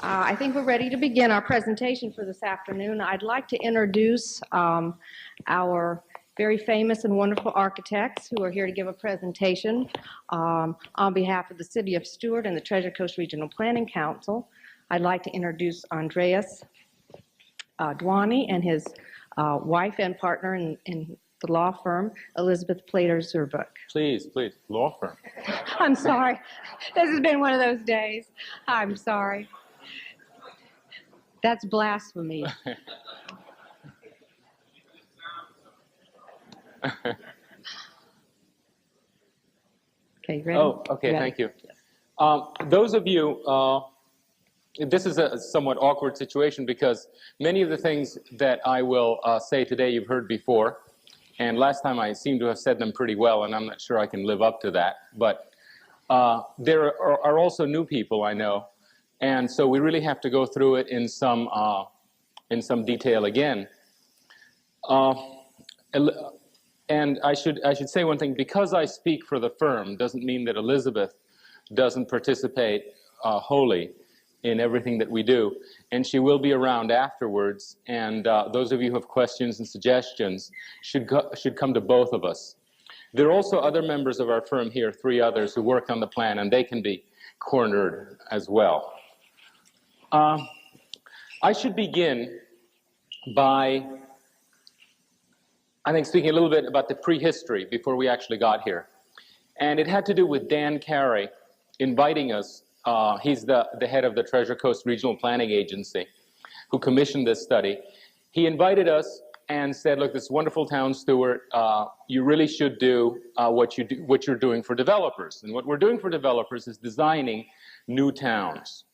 I think we're ready to begin our presentation for this afternoon. I'd like to introduce our very famous and wonderful architects who are here to give a presentation on behalf of the City of Stuart and the Treasure Coast Regional Planning Council. I'd like to introduce Andreas Duany and his wife and partner in the law firm, Elizabeth Plater-Zyberk. Please, law firm. I'm sorry. This has been one of those days. I'm sorry. That's blasphemy. Okay, ready? Oh, okay, ready? Thank you. Those of you, this is a somewhat awkward situation because many of the things that I will say today you've heard before, and last time I seem to have said them pretty well, and I'm not sure I can live up to that, but there are also new people I know, and so we really have to go through it in some detail again. And I should say one thing, because I speak for the firm doesn't mean that Elizabeth doesn't participate wholly in everything that we do, and she will be around afterwards, and those of you who have questions and suggestions should come to both of us. There are also other members of our firm here, 3 others, who work on the plan, and they can be cornered as well. I should begin by, I think, speaking a little bit about the prehistory before we actually got here. And it had to do with Dan Carey inviting us. He's the head of the Treasure Coast Regional Planning Agency who commissioned this study. He invited us and said, look, this wonderful town, Stuart, you really should do what you're doing for developers. And what we're doing for developers is designing new towns.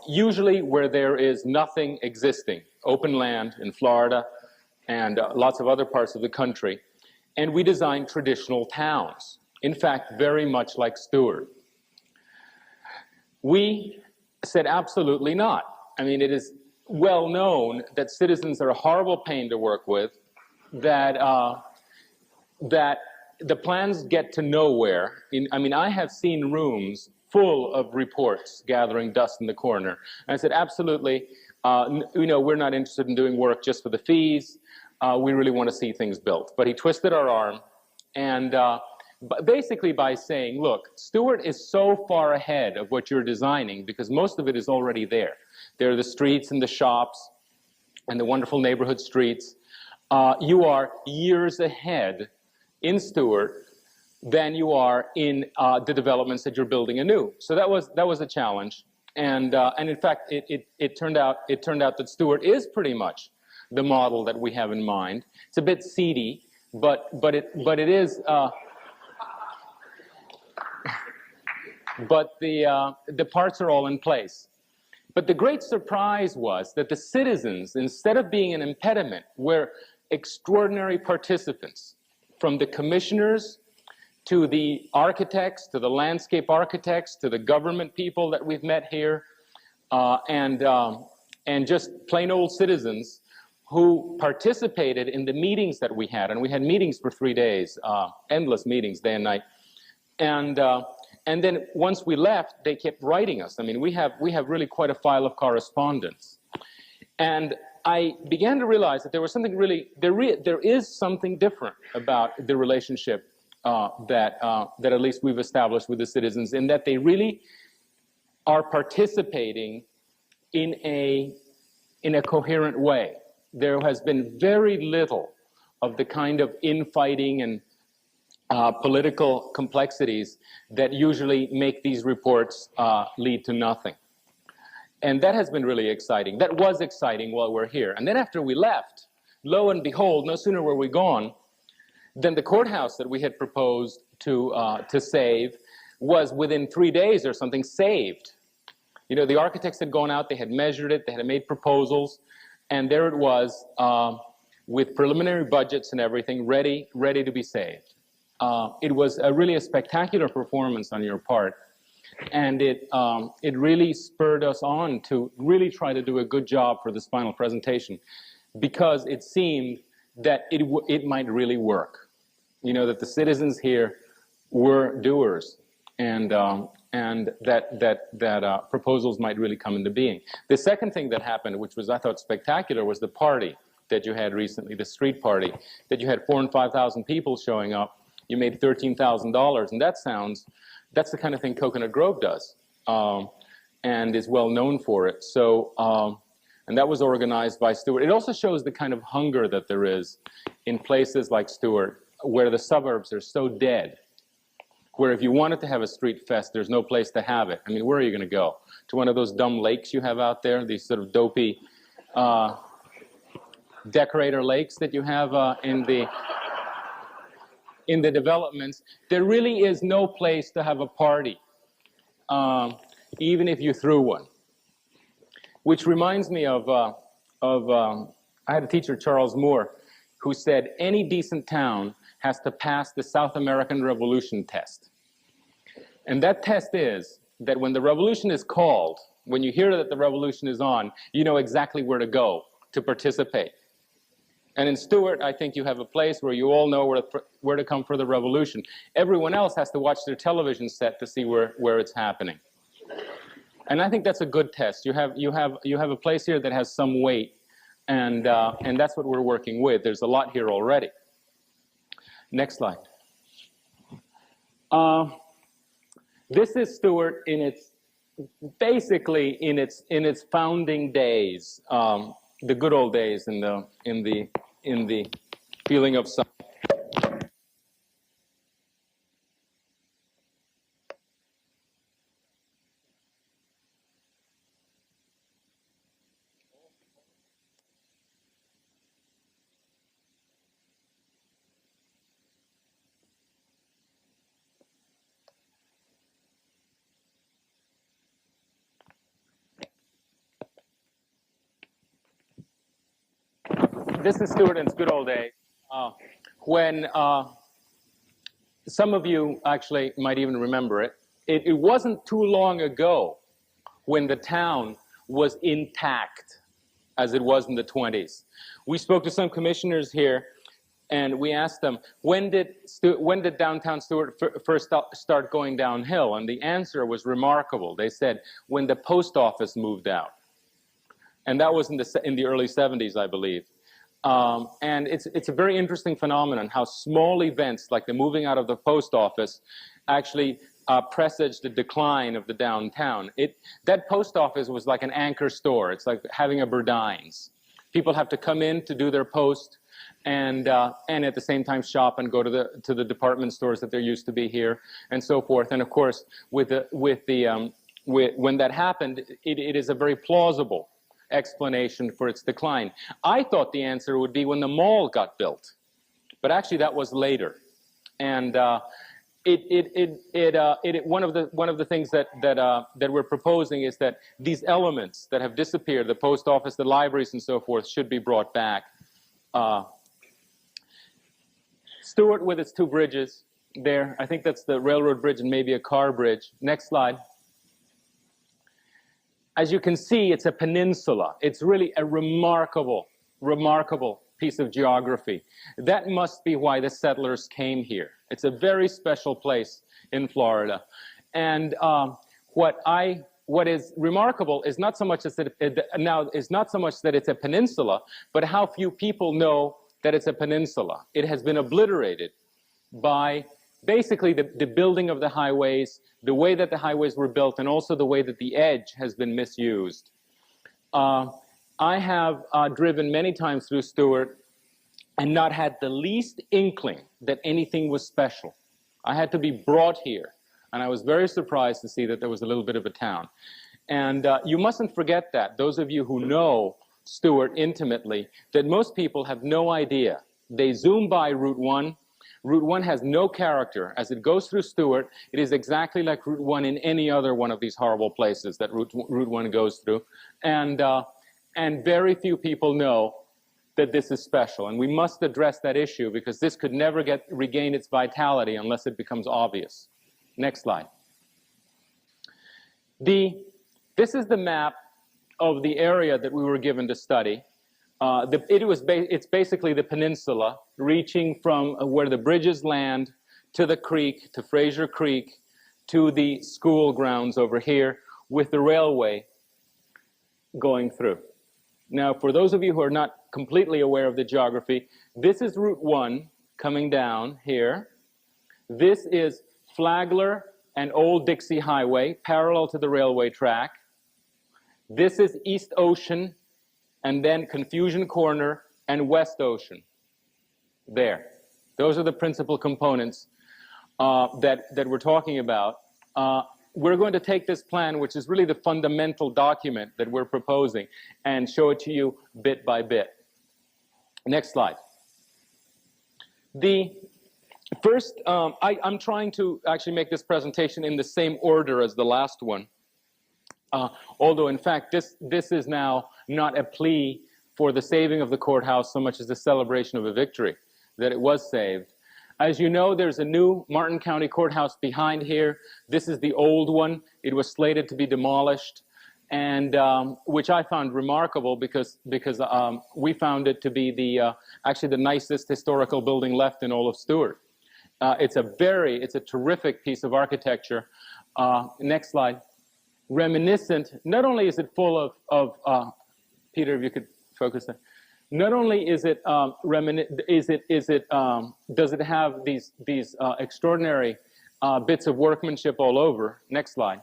Usually where there is nothing existing, open land in Florida and lots of other parts of the country. And we design traditional towns, in fact, very much like Stuart. We said absolutely not. I mean, it is well known that citizens are a horrible pain to work with, that the plans get to nowhere. I mean, I have seen rooms full of reports gathering dust in the corner. And I said, absolutely, we're not interested in doing work just for the fees. We really want to see things built. But he twisted our arm, and basically by saying, look, Stuart is so far ahead of what you're designing because most of it is already there. There are the streets and the shops and the wonderful neighborhood streets. You are years ahead in Stuart than you are in the developments that you're building anew. So that was a challenge. And in fact, it turned out that Stuart is pretty much the model that we have in mind. It's a bit seedy, but it is. But the parts are all in place. But the great surprise was that the citizens, instead of being an impediment, were extraordinary participants, from the commissioners to the architects, to the landscape architects, to the government people that we've met here, and just plain old citizens who participated in the meetings that we had. And we had meetings for 3 days, endless meetings, day and night. And then once we left, they kept writing us. I mean, we have really quite a file of correspondence. And I began to realize that there was something really, there is something different about the relationship that at least we've established with the citizens, in that they really are participating in a coherent way. There has been very little of the kind of infighting and political complexities that usually make these reports lead to nothing. And that has been really exciting. That was exciting while we're here. And then after we left, lo and behold, no sooner were we gone than the courthouse that we had proposed to save was within 3 days or something saved. You know, the architects had gone out, they had measured it, they had made proposals, and there it was with preliminary budgets and everything ready to be saved. It was really a spectacular performance on your part, and it really spurred us on to really try to do a good job for this final presentation, because it seemed that it might really work. You know, that the citizens here were doers, and and that proposals might really come into being. The second thing that happened, which was, I thought, spectacular, was the party that you had recently, the street party, that you had 4,000 and 5,000 people showing up. You made $13,000, and that's the kind of thing Coconut Grove does, and is well known for it. So, and that was organized by Stuart. It also shows the kind of hunger that there is in places like Stuart, where the suburbs are so dead, where if you wanted to have a street fest, there's no place to have it. I mean, where are you going to go? To one of those dumb lakes you have out there, these sort of dopey decorator lakes that you have in the developments. There really is no place to have a party, even if you threw one. Which reminds me of I had a teacher, Charles Moore, who said any decent town has to pass the South American Revolution test. And that test is that when the revolution is called, when you hear that the revolution is on, you know exactly where to go to participate. And in Stuart, I think you have a place where you all know where to come for the revolution. Everyone else has to watch their television set to see where it's happening. And I think that's a good test. You have a place here that has some weight, and that's what we're working with. There's a lot here already. Next slide. This is Stuart in its basically in its founding days, the good old days, in the feeling of some. This is Stuart in its good old days, when some of you actually might even remember it. It wasn't too long ago when the town was intact as it was in the 20s. We spoke to some commissioners here, and we asked them, when did downtown Stuart first start going downhill? And the answer was remarkable. They said, when the post office moved out. And that was in the early 70s, I believe. And it's a very interesting phenomenon, how small events like the moving out of the post office actually presaged the decline of the downtown. That post office was like an anchor store. It's like having a Burdines. People have to come in to do their post, and at the same time shop and go to the department stores that there used to be here, and so forth. And of course, when that happened, it is a very plausible explanation for its decline. I thought the answer would be when the mall got built, but actually that was later. And one of the things that we're proposing is that these elements that have disappeared, the post office, the libraries, and so forth, should be brought back. Stuart with its two bridges there, I think that's the railroad bridge and maybe a car bridge. Next slide. As you can see, it's a peninsula. It's really a remarkable, remarkable piece of geography. That must be why the settlers came here. It's a very special place in Florida. And what is remarkable is not so much that it's a peninsula, but how few people know that it's a peninsula. It has been obliterated by basically the building of the highways, the way that the highways were built, and also the way that the edge has been misused. I have driven many times through Stuart and not had the least inkling that anything was special. I had to be brought here, and I was very surprised to see that there was a little bit of a town. And you mustn't forget that, those of you who know Stuart intimately, that most people have no idea. They zoom by Route 1. Route 1 has no character. As it goes through Stuart, it is exactly like Route 1 in any other one of these horrible places that Route 1 goes through. And very few people know that this is special. And we must address that issue, because this could never regain its vitality unless it becomes obvious. Next slide. This is the map of the area that we were given to study. It's basically the peninsula, reaching from where the bridges land to the creek, to Fraser Creek, to the school grounds over here with the railway going through. Now, for those of you who are not completely aware of the geography, this is Route 1 coming down here. This is Flagler and Old Dixie Highway, parallel to the railway track. This is East Ocean, and then Confusion Corner and West Ocean. There. Those are the principal components that we're talking about. We're going to take this plan, which is really the fundamental document that we're proposing, and show it to you bit by bit. Next slide. The first, I'm trying to actually make this presentation in the same order as the last one. Although, in fact, this is now not a plea for the saving of the courthouse so much as a celebration of a victory, that it was saved. As you know, there's a new Martin County Courthouse behind here. This is the old one. It was slated to be demolished, and which I found remarkable because we found it to be actually the nicest historical building left in all of Stuart. It's a terrific piece of architecture. Next slide. Reminiscent. Not only is it full of Peter, if you could focus there. Not only is it does it have these extraordinary bits of workmanship all over. Next slide.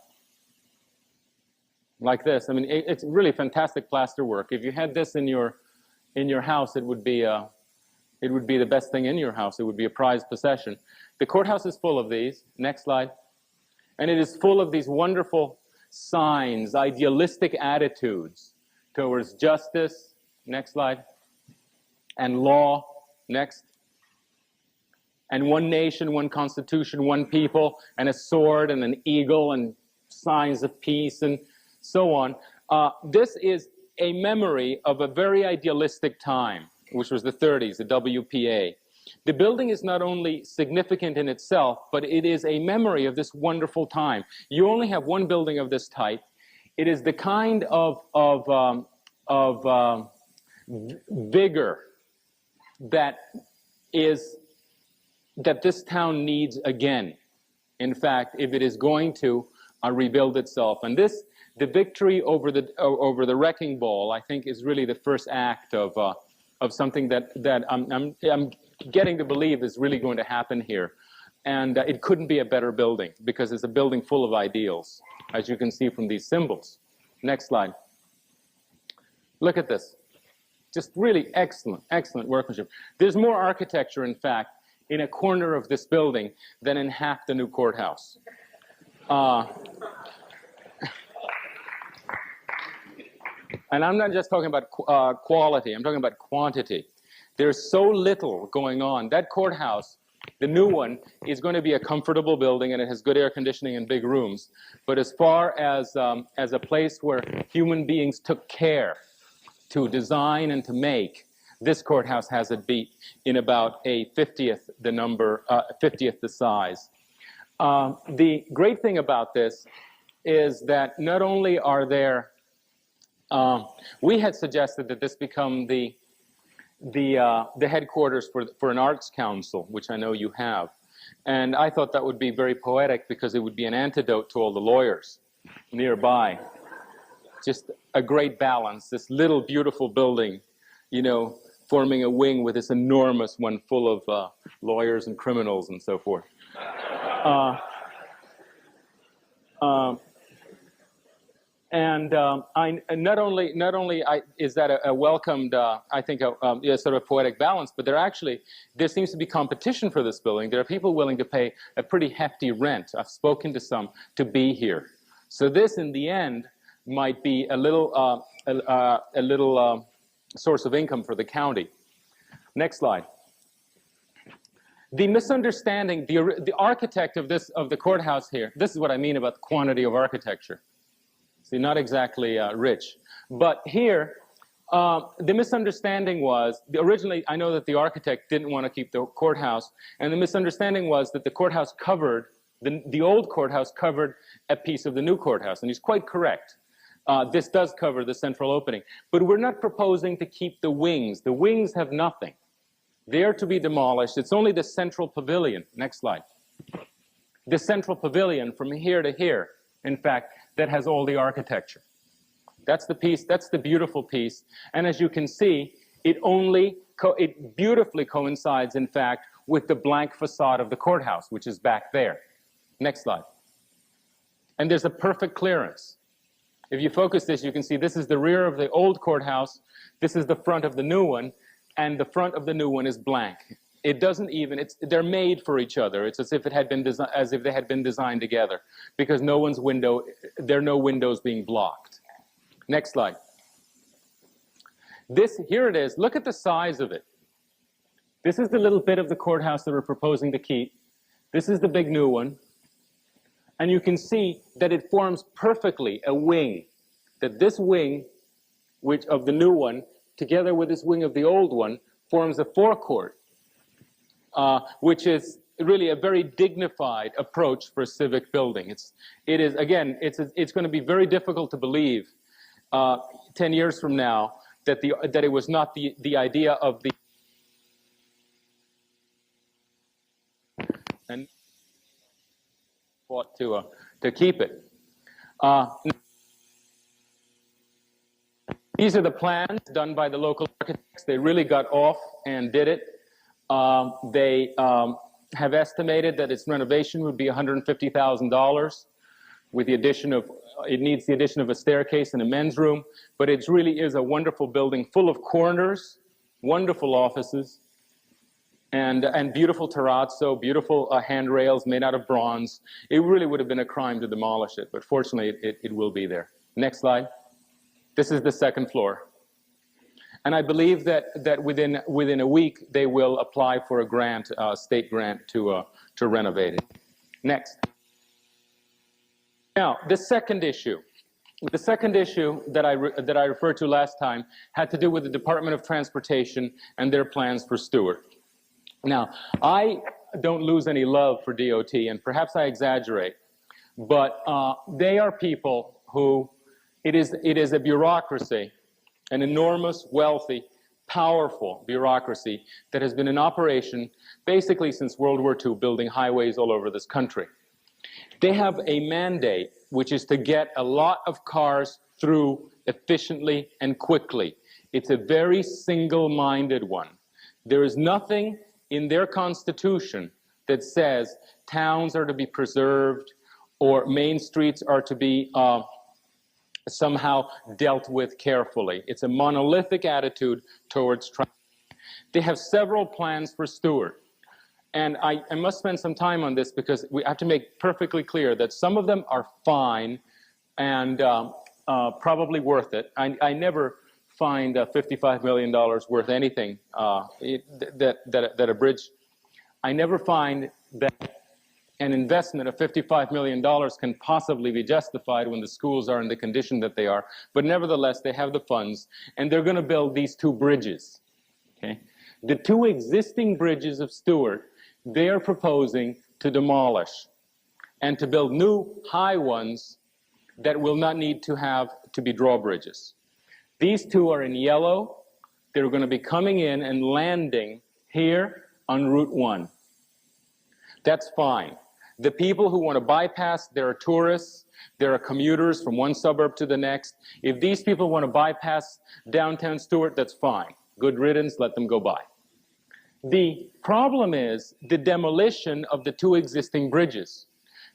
Like this. I mean, it's really fantastic plaster work. If you had this in your house, it would be the best thing in your house. It would be a prized possession. The courthouse is full of these. Next slide. And it is full of these wonderful signs, idealistic attitudes towards justice. Next slide. And law. Next. And one nation, one constitution, one people, and a sword and an eagle and signs of peace and so on. This is a memory of a very idealistic time, which was the 30s, the WPA. The building is not only significant in itself, but it is a memory of this wonderful time. You only have one building of this type. It is the kind of vigor that this town needs again. In fact, if it is going to rebuild itself, and the victory over the wrecking ball, I think, is really the first act of something that I'm getting to believe is really going to happen here. And it couldn't be a better building because it's a building full of ideals, as you can see from these symbols. Next slide. Look at this. Just really excellent, excellent workmanship. There's more architecture, in fact, in a corner of this building than in half the new courthouse. And I'm not just talking about quality, I'm talking about quantity. There's so little going on. That courthouse, the new one, is going to be a comfortable building, and it has good air conditioning and big rooms. But as far as a place where human beings took care to design and to make, this courthouse has it beat in about a 50th the size. The great thing about this is that not only are there, we had suggested that this become the headquarters for an arts council, which I know you have. And I thought that would be very poetic because it would be an antidote to all the lawyers nearby. Just a great balance, this little beautiful building, you know, forming a wing with this enormous one full of lawyers and criminals and so forth. Not only is that a welcomed, I think, sort of poetic balance, but there seems to be competition for this building. There are people willing to pay a pretty hefty rent. I've spoken to some to be here. So this, in the end, might be a little source of income for the county. Next slide. The misunderstanding, the architect of the courthouse here. This is what I mean about the quantity of architecture. See, not exactly rich. But here, the misunderstanding was, originally I know that the architect didn't want to keep the courthouse, and the misunderstanding was that the courthouse covered, the old courthouse covered a piece of the new courthouse, and he's quite correct. This does cover the central opening. But we're not proposing to keep the wings. The wings have nothing. They are to be demolished. It's only the central pavilion. Next slide. the central pavilion from here to here, in fact, that has all the architecture. That's the piece, that's the beautiful piece. And as you can see, it beautifully coincides, in fact, with the blank facade of the courthouse, which is back there. Next slide. And there's a perfect clearance. If you focus this, you can see this is the rear of the old courthouse, this is the front of the new one, and the front of the new one is blank. It doesn't even, they're made for each other. It's as if it had been as if they had been designed together, because there are no windows being blocked. Next slide. Here it is. Look at the size of it. This is the little bit of the courthouse that we're proposing to keep. This is the big new one. And you can see that it forms perfectly a wing. That this wing, of the new one, together with this wing of the old one, forms a forecourt, which is really a very dignified approach for a civic building. It's going to be very difficult to believe 10 years from now that it was not the idea of the and fought to keep it. These are the plans done by the local architects. They really got off and did it. They have estimated that its renovation would be $150,000 with the addition of, it needs the addition of a staircase and a men's room, but it really is a wonderful building full of corners, wonderful offices, and beautiful terrazzo, beautiful handrails made out of bronze. It really would have been a crime to demolish it, but fortunately it will be there. Next slide. This is the second floor. And I believe that within a week they will apply for a grant, state grant to renovate it. Next. Now, the second issue that I referred to last time had to do with the Department of Transportation and their plans for Stuart. Now, I don't lose any love for DOT, and perhaps I exaggerate, but they are people who, it is a bureaucracy, an enormous, wealthy, powerful bureaucracy that has been in operation basically since World War II, building highways all over this country. They have a mandate, which is to get a lot of cars through efficiently and quickly. It's a very single-minded one. There is nothing in their constitution that says towns are to be preserved or main streets are to be somehow dealt with carefully. It's a monolithic attitude towards traffic. They have several plans for Stuart. And I must spend some time on this because we have to make perfectly clear that some of them are fine and probably worth it. I never find $55 million worth anything that a bridge. I never find that an investment of $55 million can possibly be justified when the schools are in the condition that they are. But nevertheless, they have the funds, and they're going to build these two bridges. Okay? The two existing bridges of Stuart, they are proposing to demolish and to build new high ones that will not need to be drawbridges. These two are in yellow. They're going to be coming in and landing here on Route 1. That's fine. The people who want to bypass, there are tourists, there are commuters from one suburb to the next. If these people want to bypass downtown Stuart, that's fine. Good riddance, let them go by. The problem is the demolition of the two existing bridges,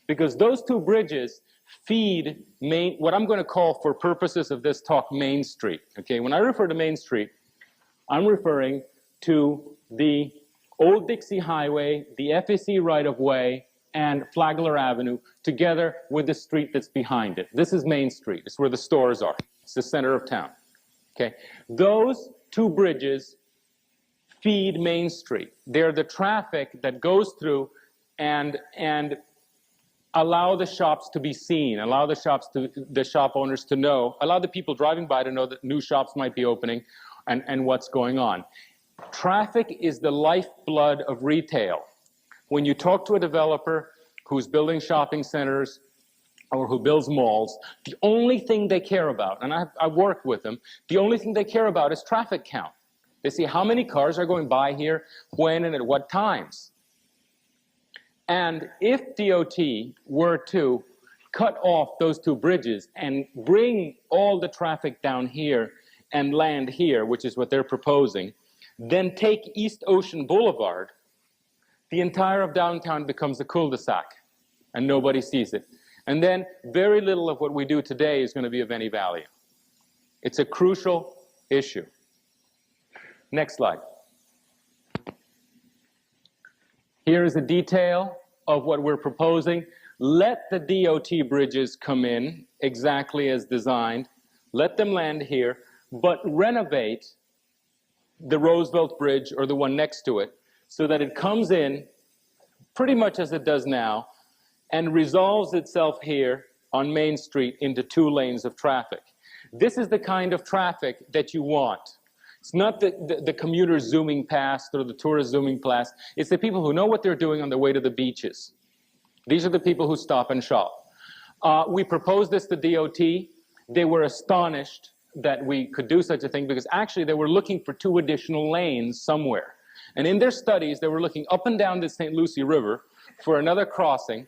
because those two bridges feed what I'm going to call, for purposes of this talk, Main Street. Okay, when I refer to Main Street, I'm referring to the Old Dixie Highway, the FAC right-of-way, and Flagler Avenue, together with the street that's behind it. This is Main Street. It's where the stores are. It's the center of town. Okay, those two bridges feed Main Street. They're the traffic that goes through and allow the shops to be seen, allow the shop owners to know, allow the people driving by to know that new shops might be opening and what's going on. Traffic is the lifeblood of retail. When you talk to a developer who's building shopping centers or who builds malls, the only thing they care about, and I've worked with them, the only thing they care about is traffic count. They see how many cars are going by here, when and at what times. And if DOT were to cut off those two bridges and bring all the traffic down here and land here, which is what they're proposing, then take East Ocean Boulevard, the entire of downtown becomes a cul-de-sac, and nobody sees it. And then very little of what we do today is going to be of any value. It's a crucial issue. Next slide. Here is a detail of what we're proposing. Let the DOT bridges come in exactly as designed. Let them land here, but renovate the Roosevelt Bridge or the one next to it so that it comes in pretty much as it does now and resolves itself here on Main Street into 2 lanes of traffic. This is the kind of traffic that you want. It's not the commuters zooming past or the tourists zooming past. It's the people who know what they're doing on their way to the beaches. These are the people who stop and shop. We proposed this to DOT. They were astonished that we could do such a thing because actually they were looking for 2 additional lanes somewhere. And in their studies, they were looking up and down the St. Lucie River for another crossing.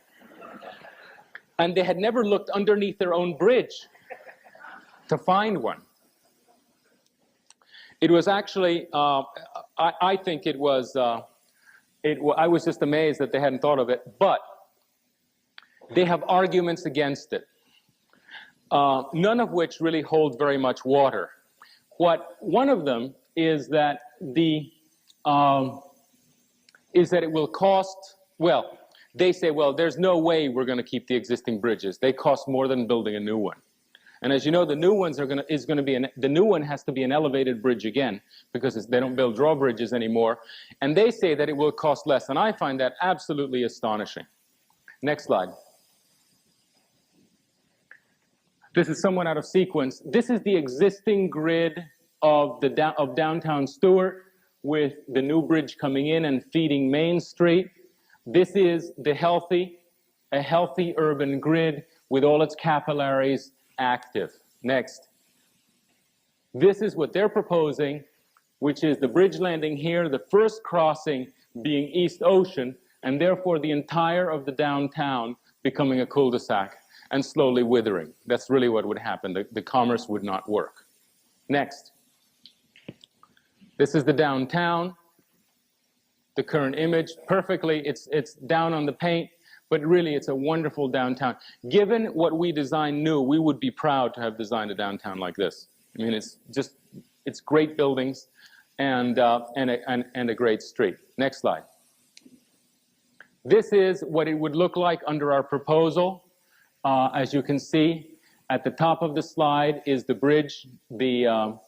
And they had never looked underneath their own bridge to find one. It was actually, I think it was, I was just amazed that they hadn't thought of it, but they have arguments against it, none of which really hold very much water. One of them is that it will cost, well, they say, well, there's no way we're going to keep the existing bridges. They cost more than building a new one. And as you know, the new ones the new one has to be an elevated bridge again because they don't build drawbridges anymore. And they say that it will cost less. And I find that absolutely astonishing. Next slide. This is somewhat out of sequence. This is the existing grid of downtown Stuart with the new bridge coming in and feeding Main Street. This is a healthy urban grid with all its capillaries active. Next. This is what they're proposing, which is the bridge landing here, the first crossing being East Ocean, and therefore the entire of the downtown becoming a cul-de-sac and slowly withering. That's really what would happen. The commerce would not work. Next. This is the downtown, the current image. Perfectly, it's down on the paint. But really, it's a wonderful downtown. Given what we designed new, we would be proud to have designed a downtown like this. I mean, it's great buildings and a great street. Next slide. This is what it would look like under our proposal. As you can see, at the top of the slide is the bridge, either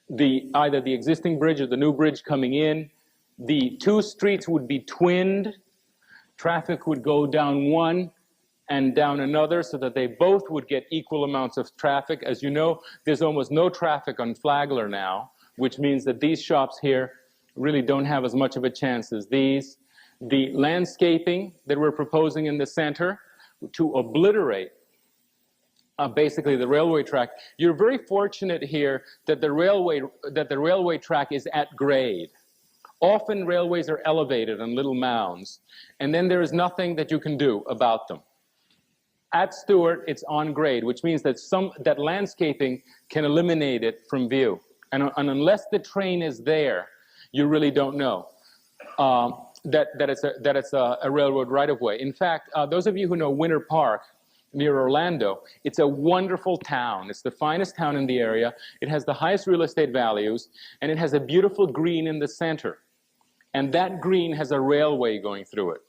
the existing bridge or the new bridge coming in. The 2 streets would be twinned. Traffic would go down one and down another so that they both would get equal amounts of traffic. As you know, there's almost no traffic on Flagler now, which means that these shops here really don't have as much of a chance as these. The landscaping that we're proposing in the center to obliterate basically the railway track. You're very fortunate here that the railway track is at grade. Often railways are elevated on little mounds, and then there is nothing that you can do about them. At Stuart, it's on grade, which means that landscaping can eliminate it from view. And unless the train is there, you really don't know that it's a railroad right-of-way. In fact, those of you who know Winter Park near Orlando, it's a wonderful town. It's the finest town in the area. It has the highest real estate values, and it has a beautiful green in the center. And that green has a railway going through it.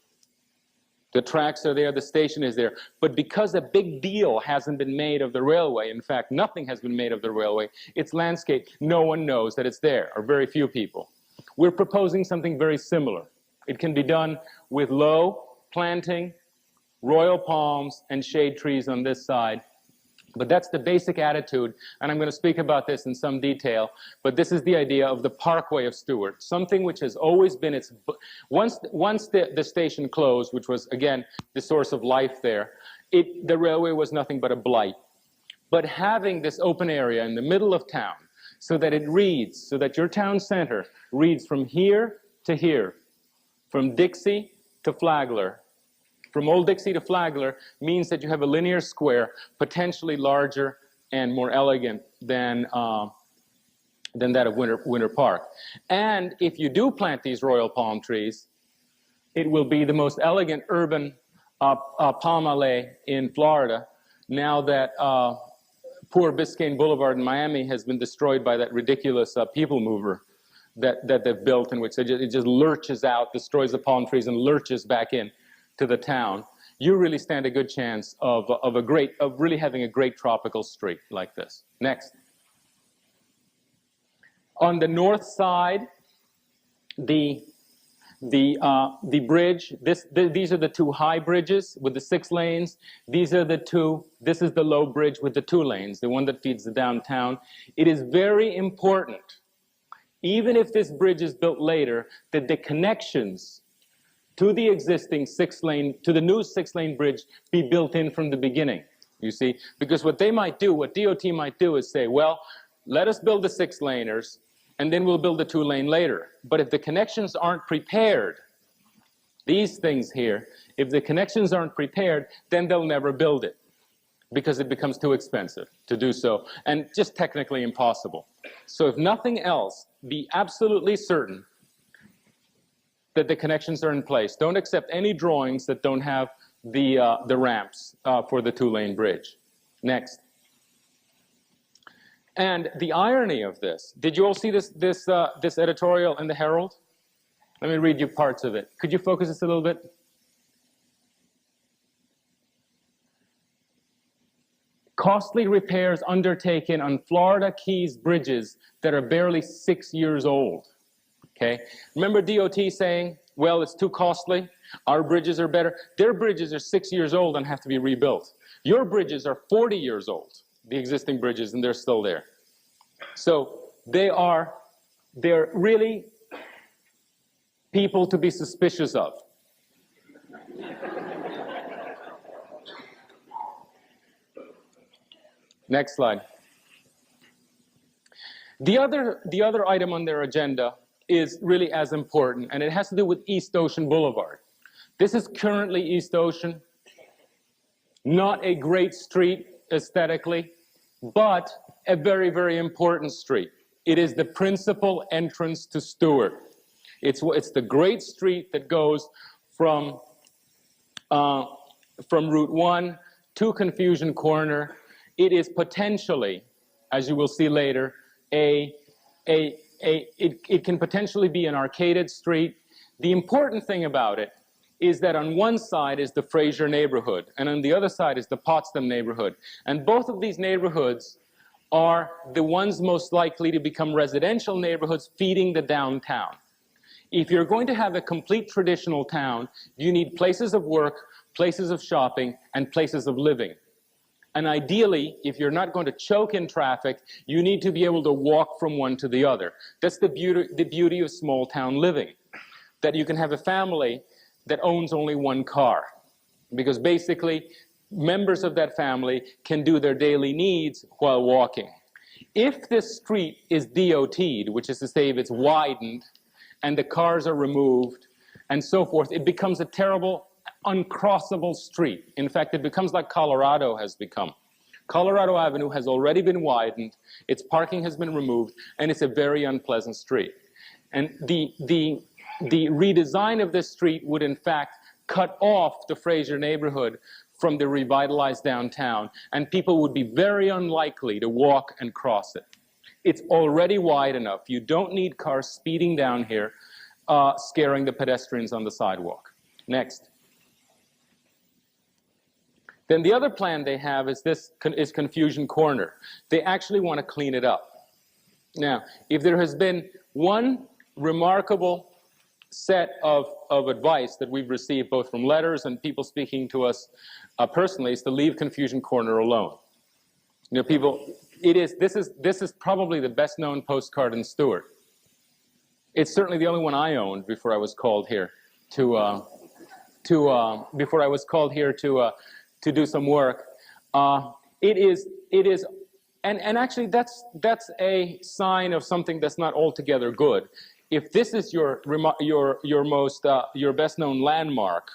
The tracks are there, the station is there. But because a big deal hasn't been made of the railway, in fact, nothing has been made of the railway, it's landscape. No one knows that it's there, or very few people. We're proposing something very similar. It can be done with low planting, royal palms, and shade trees on this side. But that's the basic attitude, and I'm going to speak about this in some detail, but this is the idea of the Parkway of Stuart, something which has always been once the station closed, which was, again, the source of life there, the railway was nothing but a blight. But having this open area in the middle of town, so that your town center reads from here to here, from Dixie to Flagler, from Old Dixie to Flagler, means that you have a linear square, potentially larger and more elegant than that of Winter Park. And if you do plant these royal palm trees, it will be the most elegant urban palm alley in Florida, now that poor Biscayne Boulevard in Miami has been destroyed by that ridiculous people mover that they've built, in which it just lurches out, destroys the palm trees, and lurches back in to the town. You really stand a good chance of really having a great tropical street like this. Next. On the north side, the bridge, these are the two high bridges with the 6 lanes. These are the two, this is the low bridge with the 2 lanes, the one that feeds the downtown. It is very important, even if this bridge is built later, that the connections to the existing 6-lane, to the new 6-lane bridge be built in from the beginning, you see? Because what they might do, what DOT might do is say, well, let us build the 6-laners, and then we'll build a 2-lane later. But if the connections aren't prepared, these things here, if the connections aren't prepared, then they'll never build it, because it becomes too expensive to do so, and just technically impossible. So if nothing else, be absolutely certain that the connections are in place. Don't accept any drawings that don't have the ramps for the 2-lane bridge. Next. And the irony of this, did you all see this editorial in the Herald? Let me read you parts of it. Could you focus this a little bit? Costly repairs undertaken on Florida Keys bridges that are barely 6 years old. Okay? Remember DOT saying, well, it's too costly, our bridges are better. Their bridges are 6 years old and have to be rebuilt. Your bridges are 40 years old, the existing bridges, and they're still there. So they're really people to be suspicious of. Next slide. The other item on their agenda is really as important, and it has to do with East Ocean Boulevard. This is currently East Ocean, not a great street aesthetically, but a very, very important street. It is the principal entrance to Stuart. It's the great street that goes from Route 1 to Confusion Corner. It is potentially, as you will see later, it can potentially be an arcaded street. The important thing about it is that on one side is the Fraser neighborhood, and on the other side is the Potsdam neighborhood. And both of these neighborhoods are the ones most likely to become residential neighborhoods feeding the downtown. If you're going to have a complete traditional town, you need places of work, places of shopping, and places of living. And ideally, if you're not going to choke in traffic, you need to be able to walk from one to the other. That's the beauty of small town living, that you can have a family that owns only one car, because basically members of that family can do their daily needs while walking. If this street is DOT'd, which is to say if it's widened and the cars are removed and so forth, it becomes a terrible uncrossable street. In fact, it becomes like Colorado has become. Colorado Avenue has already been widened, its parking has been removed, and it's a very unpleasant street. And the redesign of this street would in fact cut off the Fraser neighborhood from the revitalized downtown, and people would be very unlikely to walk and cross it. It's already wide enough. You don't need cars speeding down here, scaring the pedestrians on the sidewalk. Next. Then the other plan they have is Confusion Corner. They actually want to clean it up. Now, if there has been one remarkable set of advice that we've received both from letters and people speaking to us personally, is to leave Confusion Corner alone. You know, people, this is probably the best known postcard in Stuart. It's certainly the only one I owned before I was called here to do some work. It is, and actually that's a sign of something that's not altogether good. if this is your best known landmark,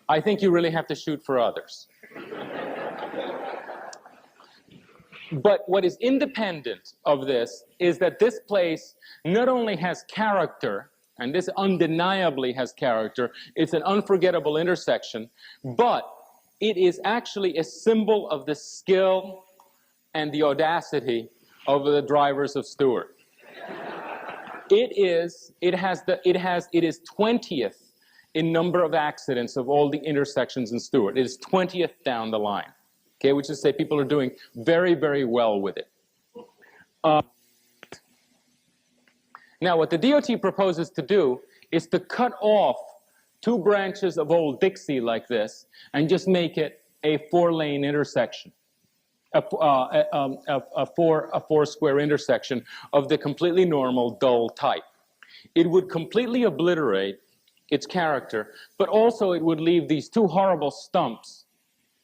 I think you really have to shoot for others. But what is independent of this is that this place not only has character, and this undeniably has character, it's an unforgettable intersection, but it is actually a symbol of the skill and the audacity of the drivers of Stuart. It is 20th in number of accidents of all the intersections in Stuart. It is 20th down the line. Okay, which is to say people are doing very, very well with it. Now, what the DOT proposes to do is to cut off 2 branches of Old Dixie like this and just make it a 4-lane intersection, a 4-square intersection of the completely normal, dull type. It would completely obliterate its character, but also it would leave these 2 horrible stumps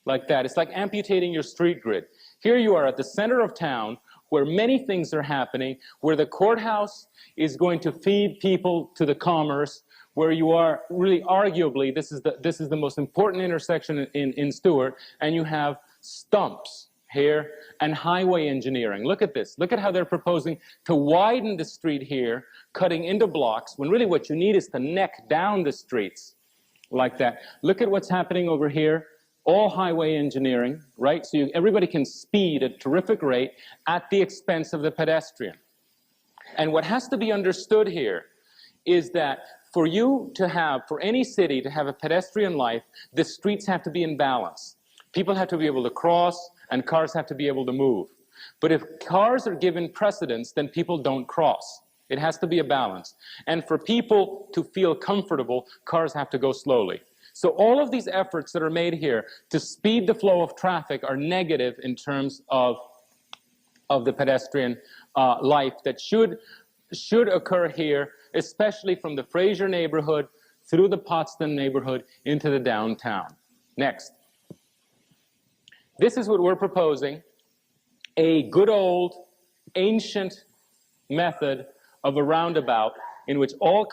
like that. It's like amputating your street grid. Here you are at the center of town where many things are happening, where the courthouse is going to feed people to the commerce, where you are really arguably, this is the most important intersection in Stuart, and you have stumps here and highway engineering. Look at this. Look at how they're proposing to widen the street here, cutting into blocks, when really what you need is to neck down the streets like that. Look at what's happening over here. All highway engineering, right? So everybody can speed at a terrific rate at the expense of the pedestrian. And what has to be understood here is that for any city to have a pedestrian life, the streets have to be in balance. People have to be able to cross, and cars have to be able to move. But if cars are given precedence, then people don't cross. It has to be a balance. And for people to feel comfortable, cars have to go slowly. So all of these efforts that are made here to speed the flow of traffic are negative in terms of the pedestrian life that should occur here, especially from the Fraser neighborhood through the Potsdam neighborhood into the downtown. Next. This is what we're proposing, a good old ancient method of a roundabout in which all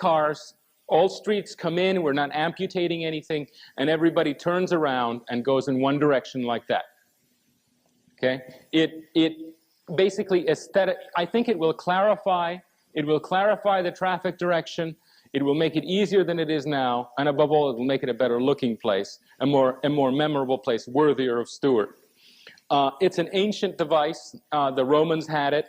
streets come in, we're not amputating anything, and everybody turns around and goes in one direction like that. Okay? It basically I think it will clarify the traffic direction, it will make it easier than it is now, and above all, it will make it a better looking place, a more memorable place, worthier of Stuart. It's an ancient device. The Romans had it.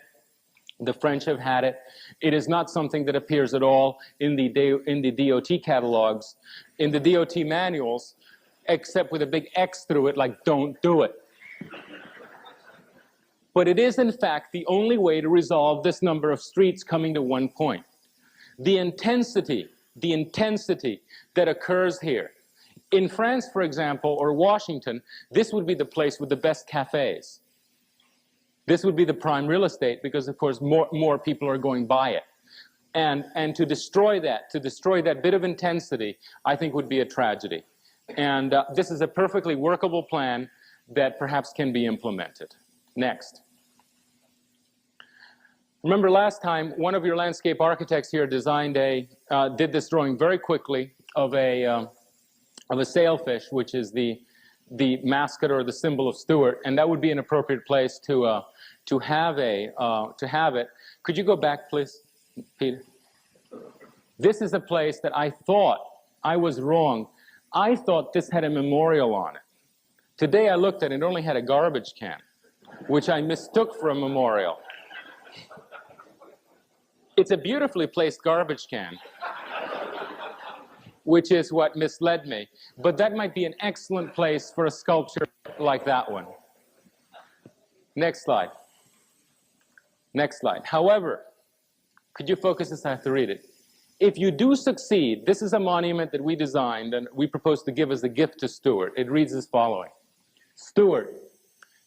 The French have had it. It is not something that appears at all in the DOT catalogs, in the DOT manuals, except with a big X through it, like don't do it. But it is, in fact, the only way to resolve this number of streets coming to one point. The intensity that occurs here. In France, for example, or Washington, this would be the place with the best cafes. This would be the prime real estate because, of course, more people are going by it. And to destroy that bit of intensity, I think would be a tragedy. And this is a perfectly workable plan that perhaps can be implemented. Next. Remember last time, one of your landscape architects here did this drawing very quickly of a sailfish, which is the mascot or the symbol of Stuart, and that would be an appropriate place to have it. Could you go back, please, Peter? This is a place that I thought I was wrong. I thought this had a memorial on it. Today I looked at it, it only had a garbage can, which I mistook for a memorial. It's a beautifully placed garbage can, which is what misled me. But that might be an excellent place for a sculpture like that one. Next slide. Next slide. However, could you focus this? I have to read it. If you do succeed, this is a monument that we designed and we propose to give as a gift to Stuart. It reads as following. Stuart,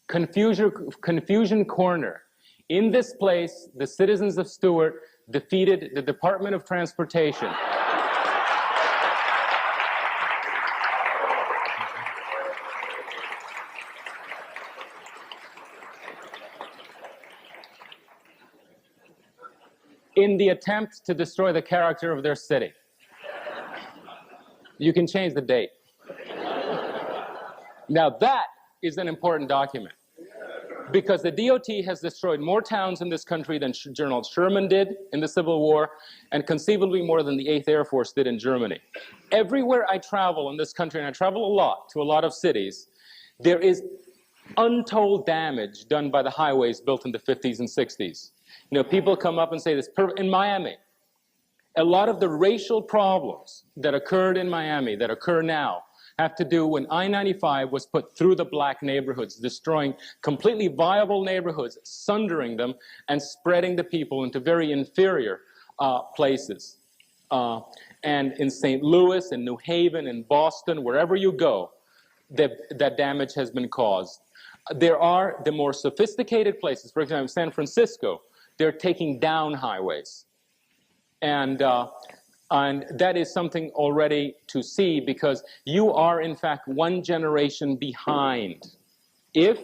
Confusion Corner. In this place, the citizens of Stuart defeated the Department of Transportation. in the attempt to destroy the character of their city. You can change the date. Now that is an important document, because the DOT has destroyed more towns in this country than General Sherman did in the Civil War, and conceivably more than the 8th Air Force did in Germany. Everywhere I travel in this country, and I travel a lot to a lot of cities, there is untold damage done by the highways built in the 50s and 60s. You know, people come up and say this. In Miami, a lot of the racial problems that occurred in Miami, that occur now, have to do when I-95 was put through the black neighborhoods, destroying completely viable neighborhoods, sundering them, and spreading the people into very inferior places. And in St. Louis, in New Haven, in Boston, wherever you go, that damage has been caused. There are the more sophisticated places, for example, San Francisco, they're taking down highways. And that is something already to see, because you are, in fact, one generation behind. If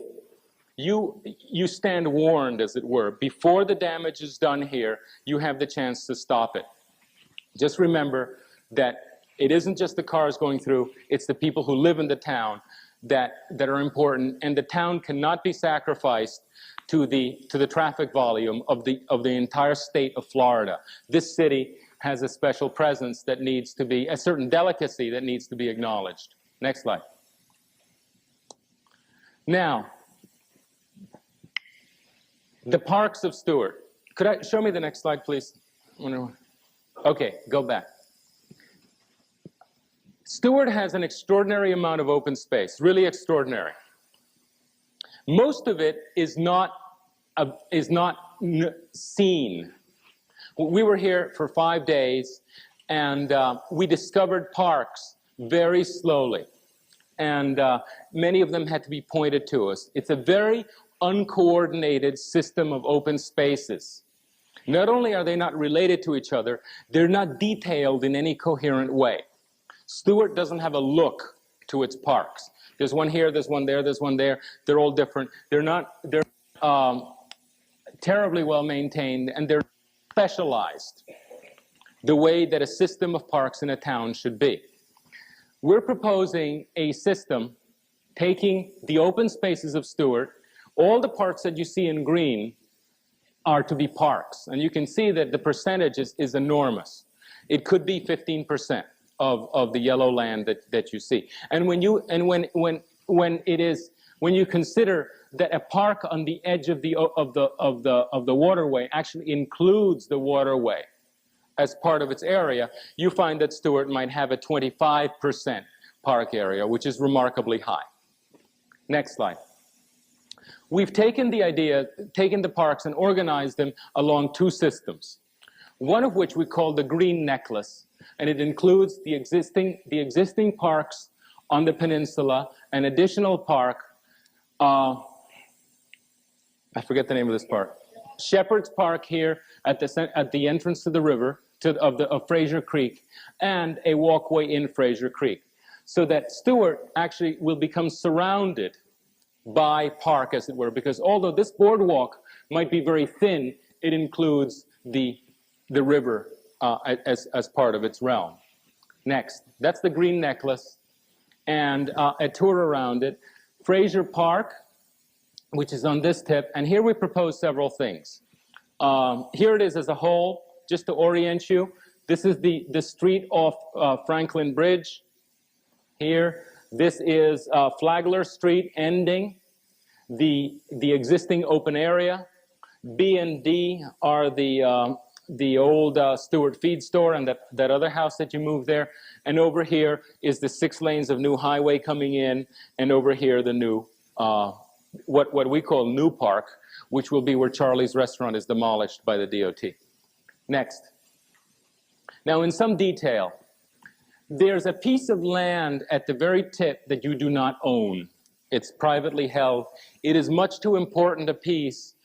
you stand warned, as it were, before the damage is done here, you have the chance to stop it. Just remember that it isn't just the cars going through, it's the people who live in the town that are important, and the town cannot be sacrificed to the traffic volume of the entire state of Florida. This city has a special presence that needs to be, a certain delicacy that needs to be acknowledged. Next slide. Now, the parks of Stuart. Could I show me the next slide, please? Okay, go back. Stuart has an extraordinary amount of open space, really extraordinary. Most of it is not seen. We were here for 5 days, and we discovered parks very slowly. And many of them had to be pointed to us. It's a very uncoordinated system of open spaces. Not only are they not related to each other, they're not detailed in any coherent way. Stuart doesn't have a look to its parks. There's one here, there's one there, there's one there. They're all different. They're terribly well maintained, and they're specialized the way that a system of parks in a town should be. We're proposing a system taking the open spaces of Stuart. All the parks that you see in green are to be parks, and you can see that the percentage is enormous. It could be 15% of the yellow land that you see. And when you consider that a park on the edge of the waterway actually includes the waterway as part of its area, you find that Stuart might have a 25% park area, which is remarkably high. Next slide. We've taken the parks and organized them along two systems, one of which we call the green necklace, and it includes the existing parks on the peninsula, an additional park, I forget the name of this park, Shepherd's Park here at the entrance to the river, of Fraser Creek, and a walkway in Fraser Creek, so that Stuart actually will become surrounded by park, as it were, because although this boardwalk might be very thin, it includes the river as part of its realm. Next, that's the green necklace, and a tour around it. Fraser Park, which is on this tip, and here we propose several things. Here it is as a whole, just to orient you. This is the street off Franklin Bridge here. This is Flagler Street ending, the existing open area. B and D are the old Stuart feed store and that other house that you move there. And over here is the 6 lanes of new highway coming in, and over here the new, what we call New Park, which will be where Charlie's Restaurant is demolished by the DOT. Next. Now, in some detail, there's a piece of land at the very tip that you do not own. It's privately held. It is much too important a piece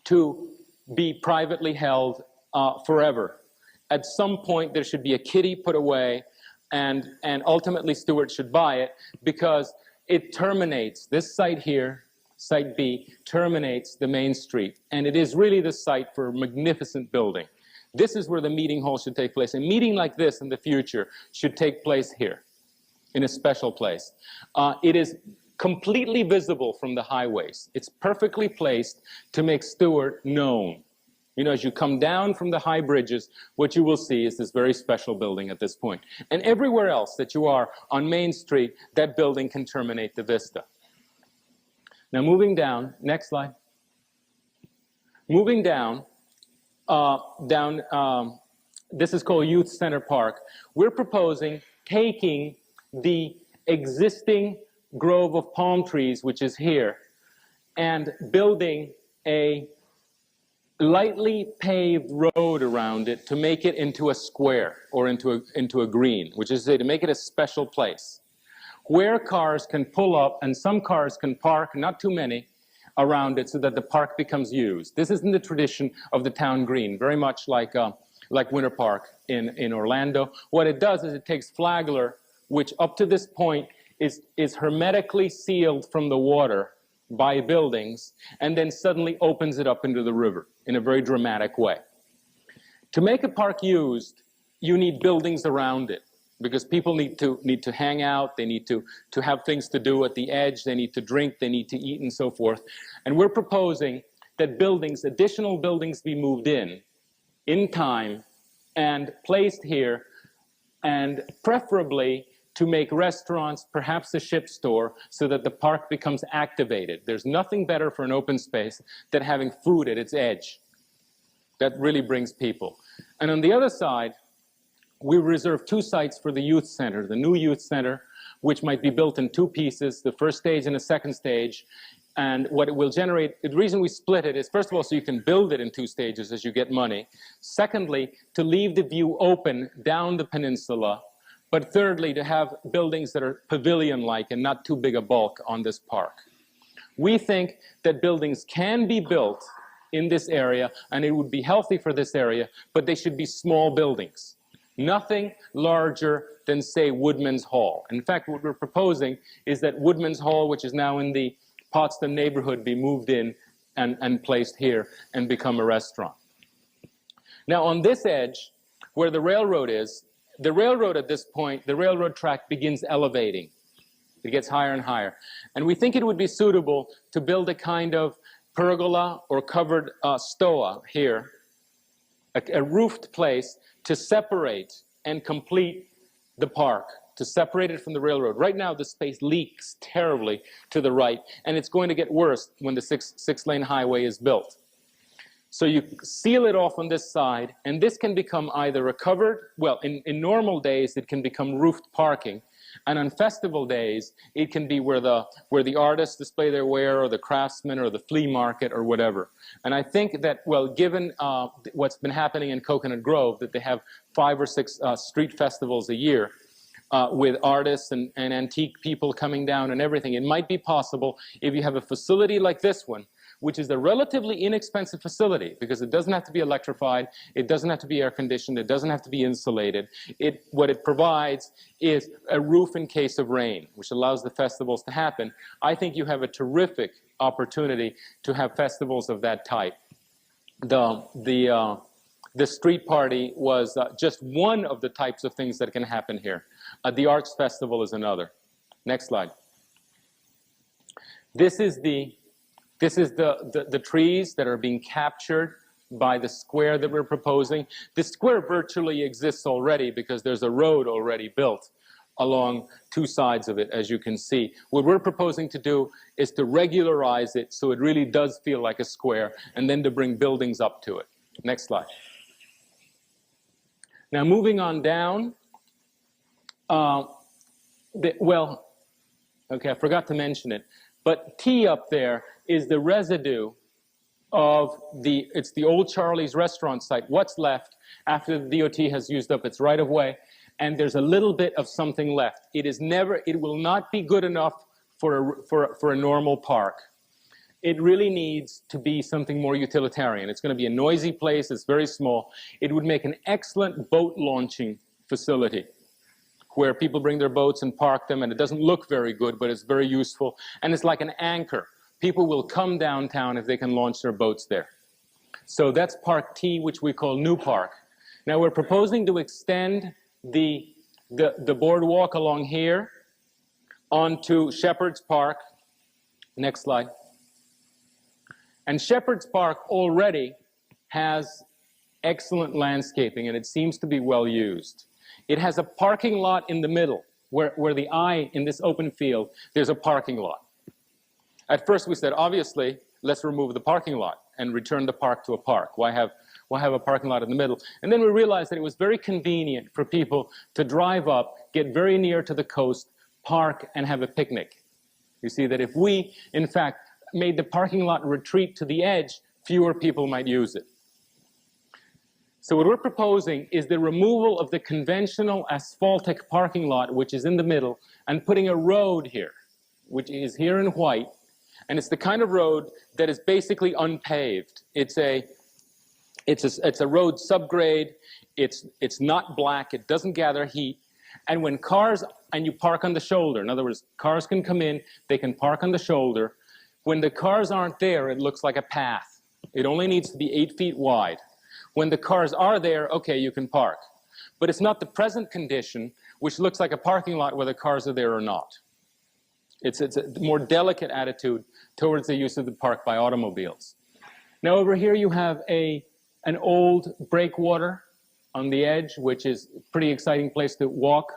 to be privately held forever. At some point, there should be a kitty put away, and ultimately Stuart should buy it, because it terminates, this site here, Site B, terminates the main street, and it is really the site for a magnificent building. This is where the meeting hall should take place. A meeting like this in the future should take place here, in a special place. It is completely visible from the highways. It's perfectly placed to make Stuart known. You know, as you come down from the high bridges, what you will see is this very special building at this point. And everywhere else that you are on Main Street, that building can terminate the vista. Now moving down, next slide. Moving down, this is called Youth Center Park. We're proposing taking the existing grove of palm trees, which is here, and building a lightly paved road around it to make it into a square or into a green, which is to say, to make it a special place where cars can pull up and some cars can park, not too many, around it so that the park becomes used. This is in the tradition of the town green, very much like Winter Park in Orlando. What it does is it takes flagler, which up to this point is hermetically sealed from the water by buildings, and then suddenly opens it up into the river in a very dramatic way. To make a park used, you need buildings around it, because people need to hang out, they need to have things to do at the edge, they need to drink, they need to eat, and so forth. And we're proposing that buildings, additional buildings, be moved in time, and placed here, and preferably to make restaurants, perhaps a ship store, so that the park becomes activated. There's nothing better for an open space than having food at its edge. That really brings people. And on the other side, we reserve 2 sites for the youth center, the new youth center, which might be built in 2 pieces, the first stage and a second stage. And what it will generate, the reason we split it is, first of all, so you can build it in 2 stages as you get money. Secondly, to leave the view open down the peninsula. But thirdly, to have buildings that are pavilion-like and not too big a bulk on this park. We think that buildings can be built in this area, and it would be healthy for this area, but they should be small buildings. Nothing larger than, say, Woodman's Hall. In fact, what we're proposing is that Woodman's Hall, which is now in the Potsdam neighborhood, be moved in and placed here and become a restaurant. Now, on this edge, where the railroad is, the railroad at this point, the railroad track begins elevating. It gets higher and higher. And we think it would be suitable to build a kind of pergola or covered stoa here, a roofed place to separate and complete the park, to separate it from the railroad. Right now, the space leaks terribly to the right, and it's going to get worse when the six-lane highway is built. So you seal it off on this side, and this can become either a covered, well, in normal days, it can become roofed parking. And on festival days, it can be where the artists display their wares, or the craftsmen, or the flea market, or whatever. And I think that, well, given what's been happening in Coconut Grove, that they have 5 or 6 street festivals a year with artists and antique people coming down and everything, it might be possible if you have a facility like this one, which is a relatively inexpensive facility because it doesn't have to be electrified, it doesn't have to be air-conditioned, it doesn't have to be insulated. What it provides is a roof in case of rain, which allows the festivals to happen. I think you have a terrific opportunity to have festivals of that type. The street party was just one of the types of things that can happen here. The Arts Festival is another. Next slide. This is the trees that are being captured by the square that we're proposing. The square virtually exists already because there's a road already built along 2 sides of it, as you can see. What we're proposing to do is to regularize it so it really does feel like a square, and then to bring buildings up to it. Next slide. Now moving on down, okay, I forgot to mention it, but T up there is the residue of it's the old Charlie's restaurant site, what's left after the DOT has used up its right-of-way, and there's a little bit of something left. It will not be good enough for a normal park. It really needs to be something more utilitarian. It's going to be a noisy place, it's very small. It would make an excellent boat launching facility where people bring their boats and park them, and it doesn't look very good, but it's very useful, and it's like an anchor. People will come downtown if they can launch their boats there. So that's Park T, which we call New Park. Now we're proposing to extend the boardwalk along here onto Shepherd's Park. Next slide. And Shepherd's Park already has excellent landscaping, and it seems to be well used. It has a parking lot in the middle, where the eye in this open field, there's a parking lot. At first we said, obviously, let's remove the parking lot and return the park to a park. Why have a parking lot in the middle? And then we realized that it was very convenient for people to drive up, get very near to the coast, park, and have a picnic. You see that if we, in fact, made the parking lot retreat to the edge, fewer people might use it. So what we're proposing is the removal of the conventional asphaltic parking lot, which is in the middle, and putting a road here, which is here in white. And it's the kind of road that is basically unpaved. It's a road subgrade. It's not black. It doesn't gather heat. And when cars, and you park on the shoulder, in other words, cars can come in, they can park on the shoulder. When the cars aren't there, it looks like a path. It only needs to be 8 feet wide. When the cars are there, okay, you can park. But it's not the present condition, which looks like a parking lot whether cars are there or not. It's a more delicate attitude towards the use of the park by automobiles. Now over here you have an old breakwater on the edge, which is a pretty exciting place to walk.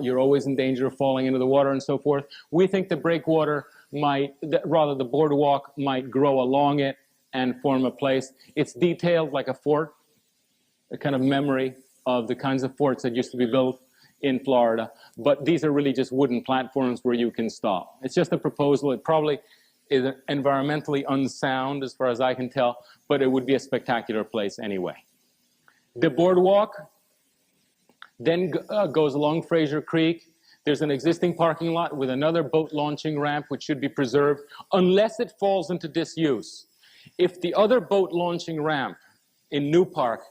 You're always in danger of falling into the water and so forth. We think the breakwater the boardwalk might grow along it and form a place. It's detailed like a fort, a kind of memory of the kinds of forts that used to be built in Florida. But these are really just wooden platforms where you can stop. It's just a proposal. It probably is environmentally unsound as far as I can tell, but it would be a spectacular place anyway. The boardwalk then goes along Fraser Creek. There's an existing parking lot with another boat launching ramp which should be preserved unless it falls into disuse. If the other boat launching ramp in New Park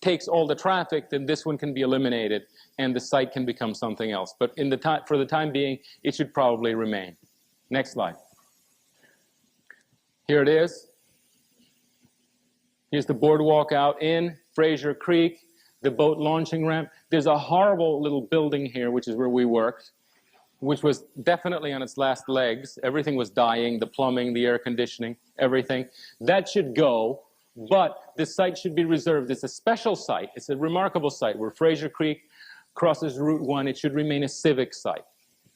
takes all the traffic, then this one can be eliminated and the site can become something else. But for the time being, it should probably remain. Next slide. Here it is. Here's the boardwalk out in Fraser Creek, the boat launching ramp. There's a horrible little building here, which is where we worked, which was definitely on its last legs. Everything was dying, the plumbing, the air conditioning, everything. That should go, but this site should be reserved. It's a special site. It's a remarkable site where Fraser Creek crosses Route 1. It should remain a civic site.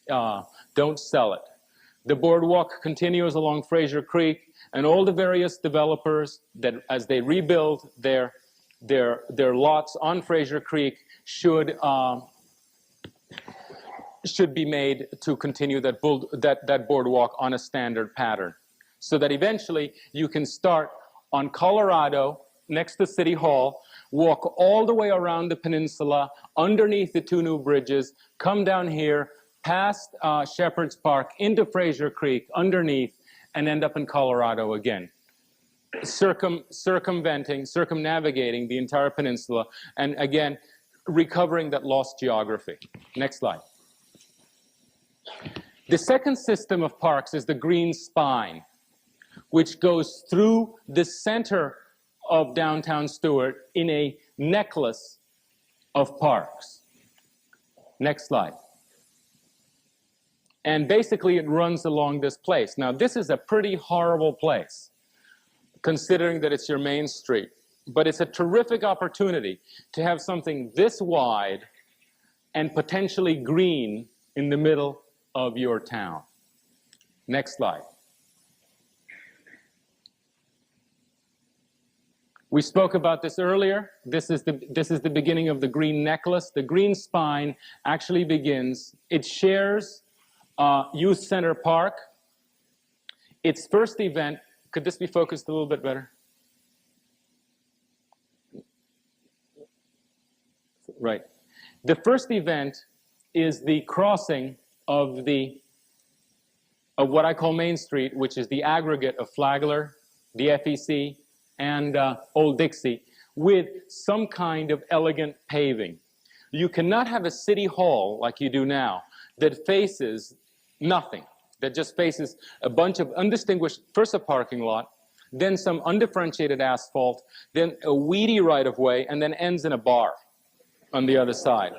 Don't sell it. The boardwalk continues along Fraser Creek, and all the various developers that, as they rebuild their lots on Fraser Creek, should be made to continue that boardwalk on a standard pattern, so that eventually you can start on Colorado next to City Hall, walk all the way around the peninsula, underneath the 2 new bridges, come down here, past Shepherd's Park, into Fraser Creek, underneath, and end up in Colorado again, circumnavigating the entire peninsula, and again, recovering that lost geography. Next slide. The second system of parks is the green spine, which goes through the center of downtown Stuart in a necklace of parks. Next slide. And basically it runs along this place. Now this is a pretty horrible place, considering that it's your main street. But it's a terrific opportunity to have something this wide and potentially green in the middle of your town. Next slide. We spoke about this earlier. This is the beginning of the green necklace. The green spine actually begins. It shares Youth Center Park. Its first event, could this be focused a little bit better? Right. The first event is the crossing of what I call Main Street, which is the aggregate of Flagler, the FEC, and Old Dixie, with some kind of elegant paving. You cannot have a city hall like you do now that faces nothing, that just faces a bunch of undistinguished, first a parking lot, then some undifferentiated asphalt, then a weedy right-of-way, and then ends in a bar on the other side.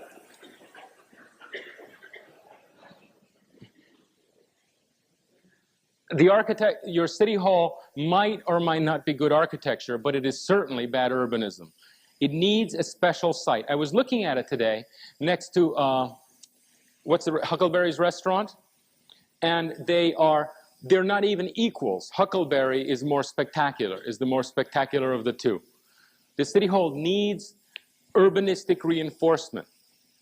Your city hall might or might not be good architecture, but it is certainly bad urbanism. It needs a special site. I was looking at it today next to, Huckleberry's restaurant? And they're not even equals. Huckleberry is more spectacular, is the more spectacular of the two. The city hall needs urbanistic reinforcement,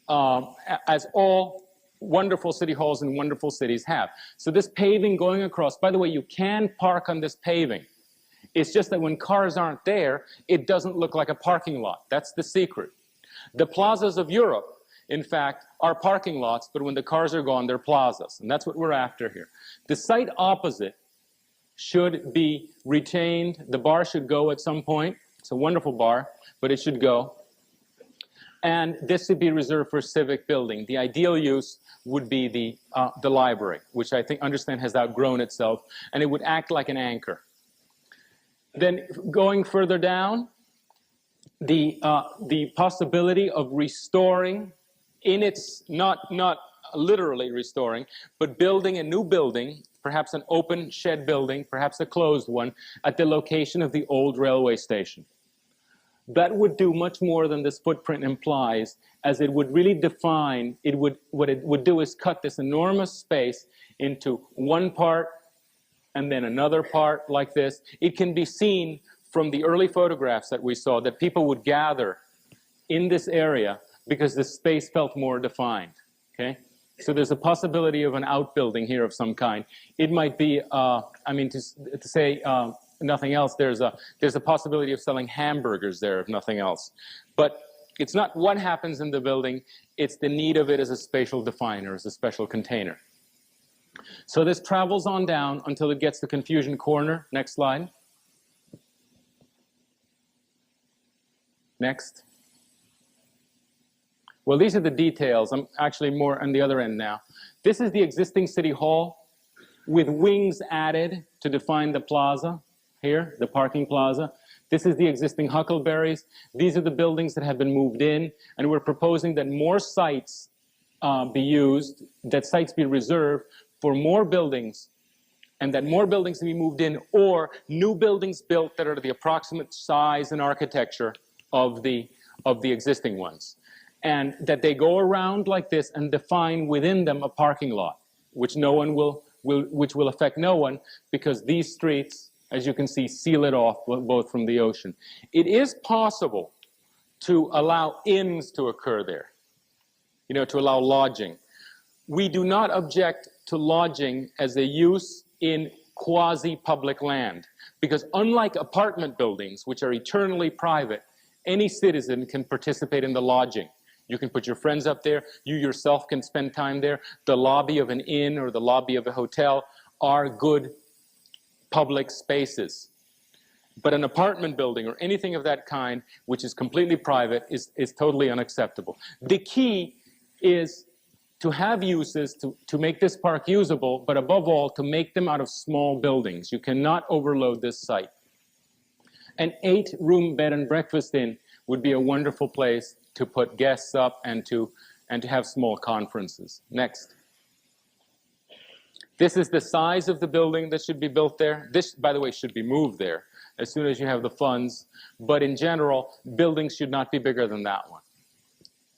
as all wonderful city halls in wonderful cities have. So this paving going across, by the way, you can park on this paving. It's just that when cars aren't there, it doesn't look like a parking lot. That's the secret. The plazas of Europe, in fact, are parking lots, but when the cars are gone, they're plazas. And that's what we're after here. The site opposite should be retained. The bar should go at some point. It's a wonderful bar, but it should go. And this should be reserved for civic building. The ideal use would be the library, which I understand has outgrown itself, and it would act like an anchor. Then going further down, the possibility of restoring, in its, not literally restoring, but building a new building, perhaps an open shed building, perhaps a closed one, at the location of the old railway station. That would do much more than this footprint implies, as it would really define, what it would do is cut this enormous space into one part and then another part like this. It can be seen from the early photographs that we saw that people would gather in this area because the space felt more defined, okay? So there's a possibility of an outbuilding here of some kind. It might be, to say nothing else, there's a possibility of selling hamburgers there, if nothing else. But it's not what happens in the building, it's the need of it as a spatial definer, as a special container. So this travels on down until it gets to Confusion Corner. Next slide. Next. Well, these are the details. I'm actually more on the other end now. This is the existing city hall with wings added to define the plaza here, the parking plaza. This is the existing Huckleberries. These are the buildings that have been moved in, and we're proposing that more sites be used, that sites be reserved for more buildings, and that more buildings be moved in, or new buildings built that are the approximate size and architecture of the existing ones. And that they go around like this and define within them a parking lot, which which will affect no one, because these streets, as you can see, seal it off both from the ocean. It is possible to allow inns to occur there, to allow lodging. We do not object to lodging as a use in quasi-public land, because unlike apartment buildings, which are eternally private, any citizen can participate in the lodging. You can put your friends up there. You yourself can spend time there. The lobby of an inn or the lobby of a hotel are good public spaces. But an apartment building or anything of that kind, which is completely private, is totally unacceptable. The key is to have uses to make this park usable, but above all, to make them out of small buildings. You cannot overload this site. An 8-room bed and breakfast inn would be a wonderful place to put guests up and to have small conferences. Next. This is the size of the building that should be built there. This, by the way, should be moved there as soon as you have the funds. But in general, buildings should not be bigger than that one.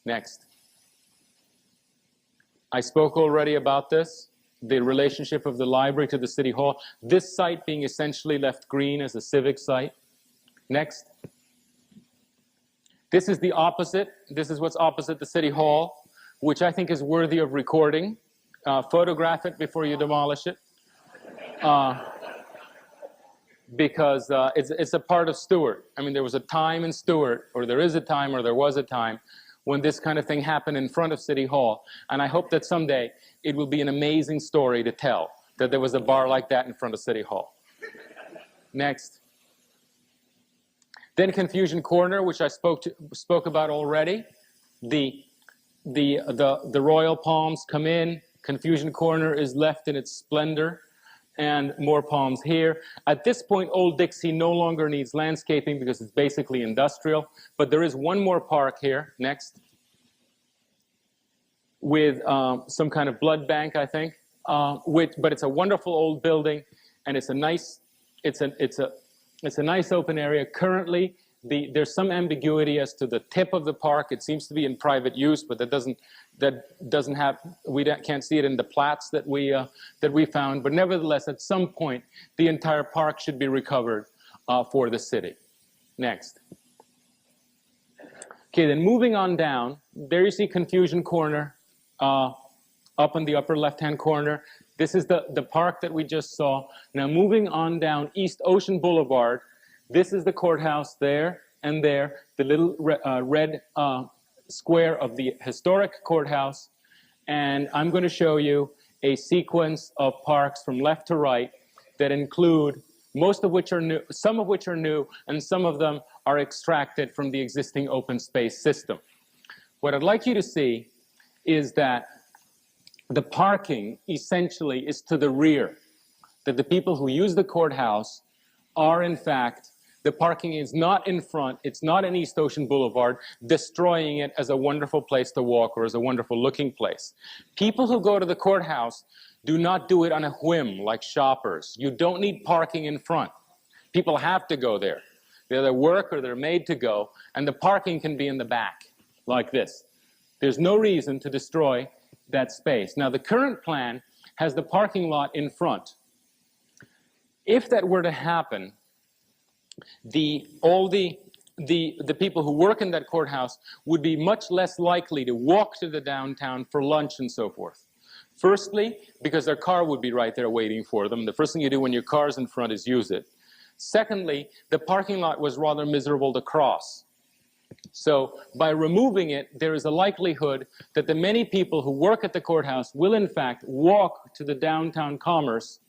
Next. I spoke already about this, the relationship of the library to the city hall. This site being essentially left green as a civic site. Next. This is the opposite. This is what's opposite the city hall, which I think is worthy of recording. Photograph it before you demolish it, because it's a part of Stuart. I mean, there was a time in Stuart, or there is a time, or there was a time, when this kind of thing happened in front of City Hall. And I hope that someday it will be an amazing story to tell, that there was a bar like that in front of City Hall. Next. Then Confusion Corner, which I spoke about already. The royal palms come in. Confusion Corner is left in its splendor. and more palms here. At this point, Old Dixie no longer needs landscaping because it's basically industrial, but there is one more park here, next, with some kind of blood bank, I think, but it's a wonderful old building, and it's a nice open area. Currently, there's some ambiguity as to the tip of the park. It seems to be in private use, but we can't see it in the plats that we found. But nevertheless, at some point, the entire park should be recovered for the city. Next. Okay, then moving on down, there you see Confusion Corner up in the upper left-hand corner. This is the park that we just saw. Now moving on down East Ocean Boulevard, this is the courthouse there and there, the little red square of the historic courthouse. And I'm going to show you a sequence of parks from left to right that include most of which are new, some of which are new, and some of them are extracted from the existing open space system. What I'd like you to see is that the parking essentially is to the rear, that the people who use the courthouse are in fact, the parking is not in front, it's not in East Ocean Boulevard, destroying it as a wonderful place to walk or as a wonderful looking place. People who go to the courthouse do not do it on a whim like shoppers. You don't need parking in front. People have to go there. They either work or they're made to go, and the parking can be in the back, like this. There's no reason to destroy that space. Now, the current plan has the parking lot in front. If that were to happen, all the people who work in that courthouse would be much less likely to walk to the downtown for lunch and so forth. Firstly, because their car would be right there waiting for them. The first thing you do when your car's in front is use it. Secondly, the parking lot was rather miserable to cross. So by removing it, there is a likelihood that the many people who work at the courthouse will in fact walk to the downtown commerce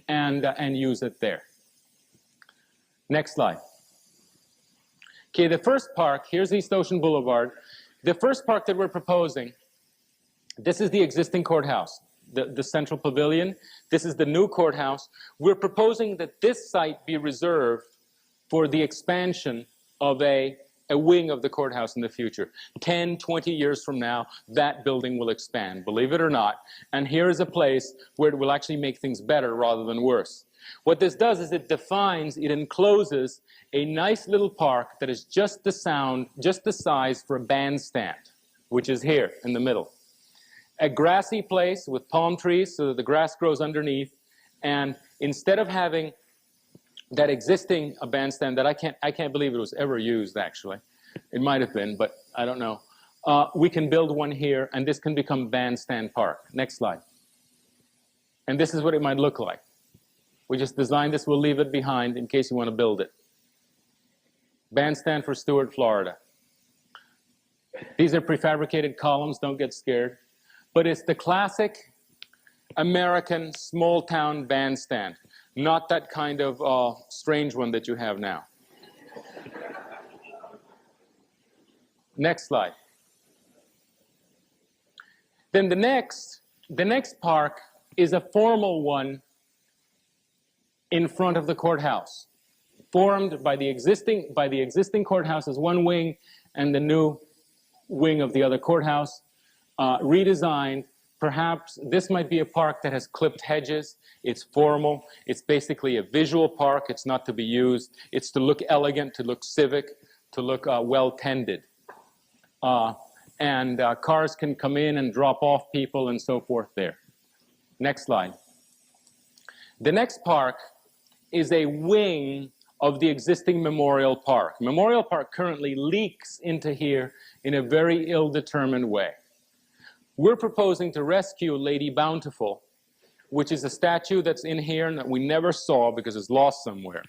and use it there. Next slide. Okay, the first park, here's East Ocean Boulevard. The first park that we're proposing, this is the existing courthouse, the central pavilion. This is the new courthouse. We're proposing that this site be reserved for the expansion of a wing of the courthouse in the future. 10, 20 years from now, that building will expand, believe it or not. And here is a place where it will actually make things better rather than worse. What this does is it encloses a nice little park that is just the size for a bandstand, which is here in the middle. A grassy place with palm trees so that the grass grows underneath, and instead of having that existing bandstand that I can't believe it was ever used, actually. It might have been, but I don't know. We can build one here, and this can become Bandstand Park. Next slide. And this is what it might look like. We just designed this. We'll leave it behind in case you want to build it. Bandstand for Stuart, Florida. These are prefabricated columns. Don't get scared. But it's the classic American small-town bandstand. Not that kind of strange one that you have now. Next slide. Then the next park is a formal one in front of the courthouse, formed by the existing courthouse as one wing and the new wing of the other courthouse, redesigned. Perhaps this might be a park that has clipped hedges. It's formal. It's basically a visual park. It's not to be used. It's to look elegant, to look civic, to look well-tended. And cars can come in and drop off people and so forth there. Next slide. The next park is a wing of the existing Memorial Park. Memorial Park currently leaks into here in a very ill-determined way. We're proposing to rescue Lady Bountiful, which is a statue that's in here and that we never saw because it's lost somewhere.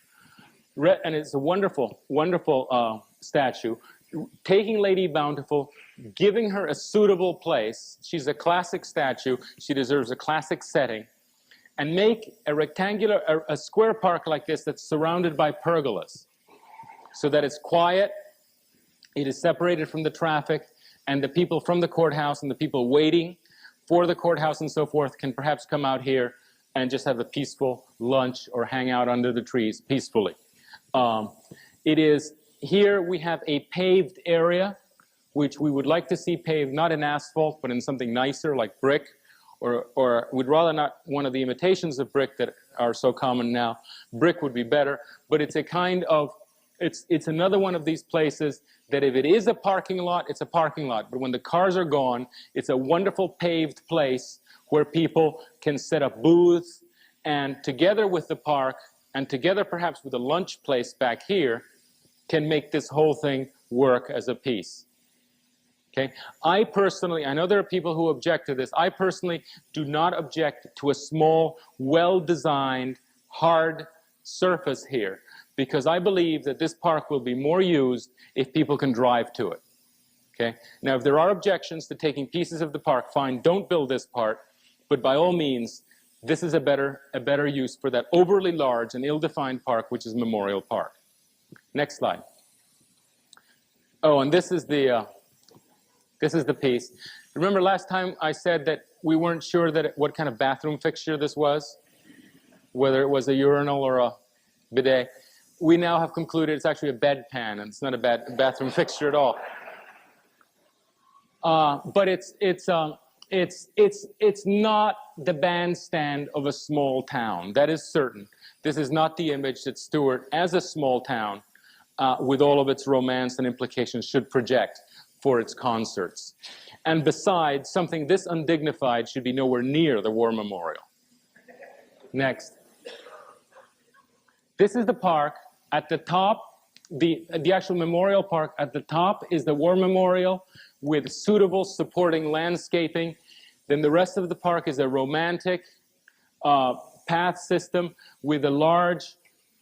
And it's a wonderful, wonderful statue. Taking Lady Bountiful, giving her a suitable place. She's a classic statue. She deserves a classic setting. And make a square park like this that's surrounded by pergolas so that it's quiet, it is separated from the traffic, and the people from the courthouse and the people waiting for the courthouse and so forth can perhaps come out here and just have a peaceful lunch or hang out under the trees peacefully. Here we have a paved area, which we would like to see paved, not in asphalt, but in something nicer like brick, or we'd rather not one of the imitations of brick that are so common now. Brick would be better, but it's a kind of, it's another one of these places that if it is a parking lot, it's a parking lot. But when the cars are gone, it's a wonderful paved place where people can set up booths, and together with the park, and together perhaps with a lunch place back here, can make this whole thing work as a piece. Okay? I personally, I know there are people who object to this. I personally do not object to a small, well-designed, hard surface here, because I believe that this park will be more used if people can drive to it. Okay? Now, if there are objections to taking pieces of the park, fine, don't build this part, but by all means, this is a better use for that overly large and ill-defined park, which is Memorial Park. Next slide. Oh, and this is the piece. Remember last time I said that we weren't sure what kind of bathroom fixture this was, whether it was a urinal or a bidet. We now have concluded it's actually a bedpan, and it's not a bathroom fixture at all. But it's not the bandstand of a small town. That is certain. This is not the image that Stuart, as a small town, with all of its romance and implications, should project for its concerts. And besides, something this undignified should be nowhere near the War Memorial. Next. This is the park. At the top, the actual memorial park, at the top is the War Memorial with suitable supporting landscaping. Then the rest of the park is a romantic path system with a large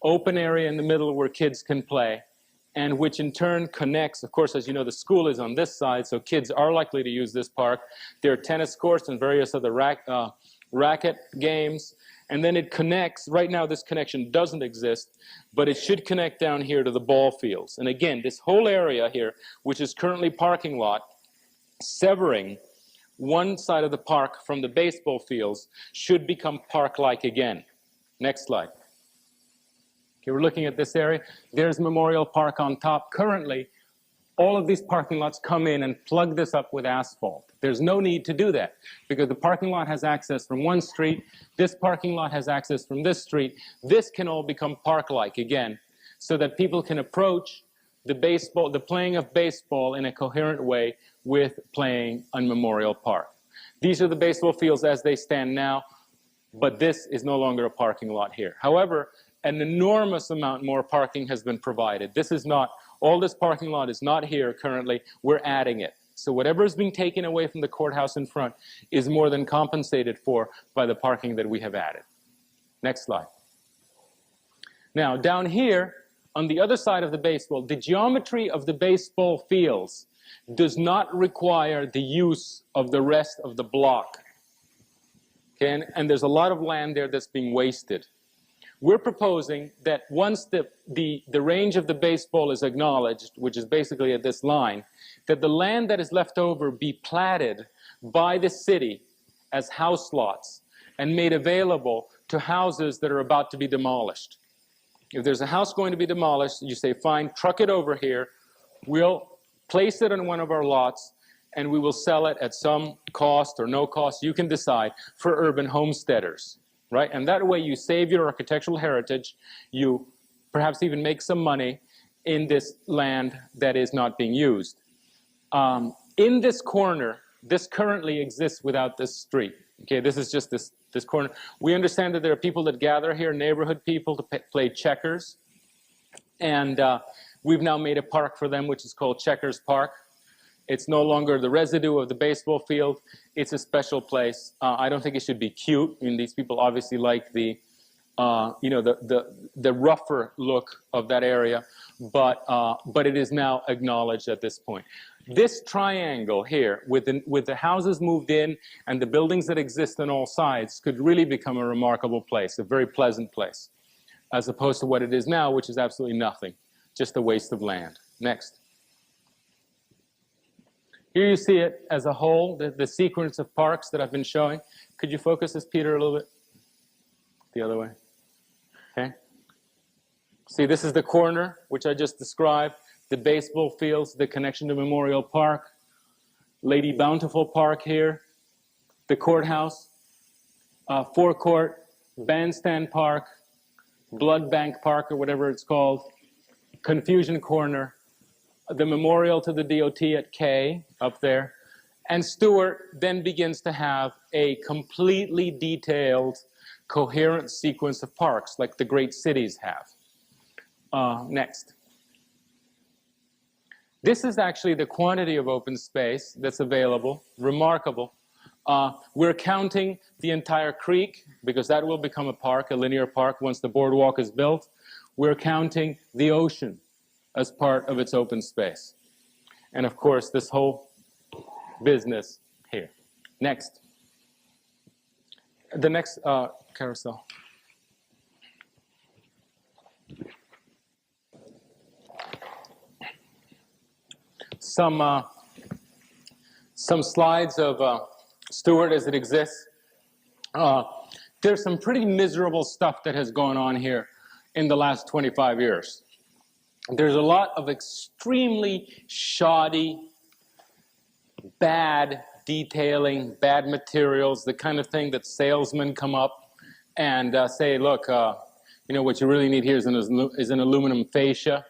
open area in the middle where kids can play, and which in turn connects, of course, as you know, the school is on this side, so kids are likely to use this park. There are tennis courts and various other racket games, and then it connects. Right now this connection doesn't exist, but it should connect down here to the ball fields. And again, this whole area here, which is currently parking lot, severing one side of the park from the baseball fields, should become park-like again. Next slide. Okay, we're looking at this area. There's Memorial Park on top. Currently, all of these parking lots come in and plug this up with asphalt. There's no need to do that because the parking lot has access from one street. This parking lot has access from this street. This can all become park-like again so that people can approach the playing of baseball in a coherent way with playing on Memorial Park. These are the baseball fields as they stand now, but this is no longer a parking lot here. However, an enormous amount more parking has been provided. This is not, all this parking lot is not here currently. We're adding it. So whatever is being taken away from the courthouse in front is more than compensated for by the parking that we have added. Next slide. Now, down here, on the other side of the baseball, the geometry of the baseball fields does not require the use of the rest of the block. Okay? And there's a lot of land there that's being wasted. We're proposing that once the range of the baseball is acknowledged, which is basically at this line, that the land that is left over be platted by the city as house lots and made available to houses that are about to be demolished. If there's a house going to be demolished, you say, fine, truck it over here. We'll place it on one of our lots, and we will sell it at some cost or no cost. You can decide, for urban homesteaders. Right? And that way you save your architectural heritage, you perhaps even make some money in this land that is not being used. In this corner, this currently exists without this street. Okay, this is just this corner. We understand that there are people that gather here, neighborhood people, to play checkers. And we've now made a park for them, which is called Checkers Park. It's no longer the residue of the baseball field. It's a special place. I don't think it should be cute. I mean, these people obviously like the, you know, the rougher look of that area, but it is now acknowledged at this point. This triangle here, with the houses moved in and the buildings that exist on all sides, could really become a remarkable place, a very pleasant place, as opposed to what it is now, which is absolutely nothing, just a waste of land. Next. Here you see it as a whole, the sequence of parks that I've been showing. Could you focus this, Peter, a little bit? the other way. Okay. See, this is the corner, which I just described, the baseball fields, the connection to Memorial Park, Lady Bountiful Park here, the courthouse, forecourt, Bandstand Park, Blood Bank Park, or whatever it's called, Confusion Corner, the memorial to the DOT at K up there. And Stuart then begins to have a completely detailed, coherent sequence of parks like the great cities have. Next. This is actually the quantity of open space that's available, remarkable. We're counting the entire creek because that will become a park, a linear park, once the boardwalk is built. We're counting the ocean as part of its open space. And of course, this whole business here. Next. The next carousel. Some slides of Stuart as it exists. There's some pretty miserable stuff that has gone on here in the last 25 years. There's a lot of extremely shoddy, bad detailing, bad materials, the kind of thing that salesmen come up and say, look, you know, what you really need here is an aluminum fascia,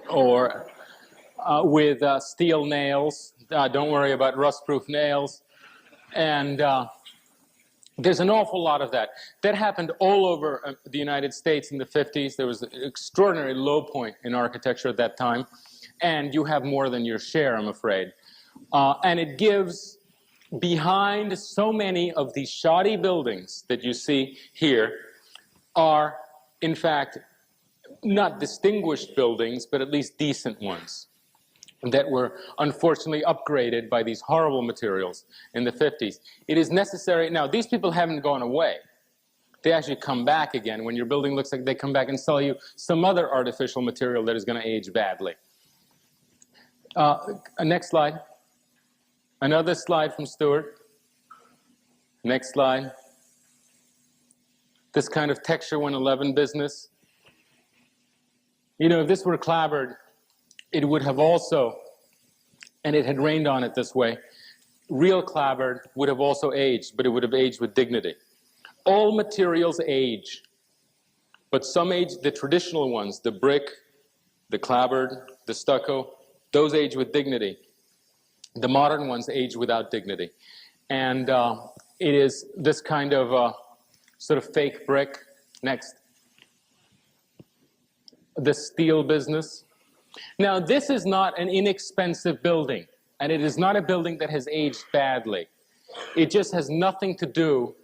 or with steel nails. Don't worry about rust-proof nails. And there's an awful lot of that. That happened all over the United States in the 50s. There was an extraordinary low point in architecture at that time. And you have more than your share, I'm afraid. And it gives, behind so many of these shoddy buildings that you see here, are, in fact, not distinguished buildings, but at least decent ones that were unfortunately upgraded by these horrible materials in the 50s. It is necessary. Now, these people haven't gone away. They actually come back again. When your building looks like they come back and sell you some other artificial material that is going to age badly. Next slide. Another slide from Stuart. Next slide. This kind of Texture 111 business. You know, if this were clabbered, it would have also, and it had rained on it this way, real clabbered would have also aged, but it would have aged with dignity. All materials age, but some age, the traditional ones, the brick, the clabbered, the stucco, those age with dignity. The modern ones age without dignity. And it is this kind of sort of fake brick. Next. The steel business. Now, this is not an inexpensive building, and it is not a building that has aged badly. It just has nothing to do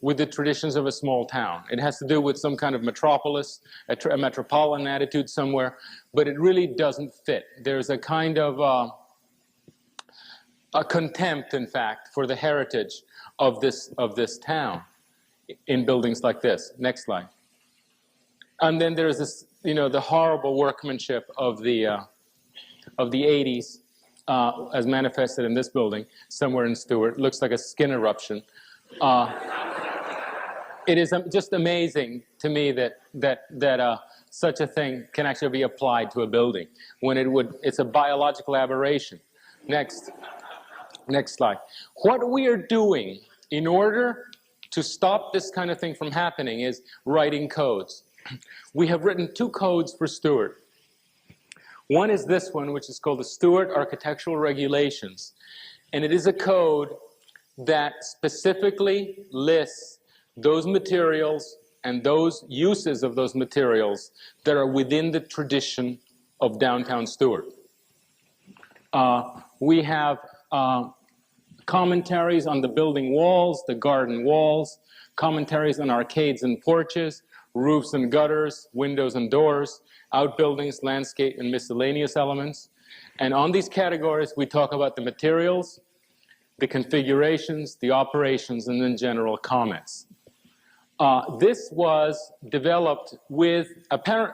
with the traditions of a small town. It has to do with some kind of metropolis, a metropolitan attitude somewhere, but it really doesn't fit. There's a kind of a contempt, in fact, for the heritage of this town in buildings like this. Next slide. And then there's this, you know, the horrible workmanship of the 80s, as manifested in this building somewhere in Stuart. It looks like a skin eruption. It is just amazing to me that such a thing can actually be applied to a building when it's a biological aberration. Next slide. What we are doing in order to stop this kind of thing from happening is writing codes. We have written 2 codes for Stuart. One is this one, which is called the Stuart Architectural Regulations. And it is a code that specifically lists those materials and those uses of those materials that are within the tradition of downtown Stuart. We have commentaries on the building walls, the garden walls, commentaries on arcades and porches, roofs and gutters, windows and doors, outbuildings, landscape, and miscellaneous elements. And on these categories, we talk about the materials, the configurations, the operations, and then general comments. This was developed with,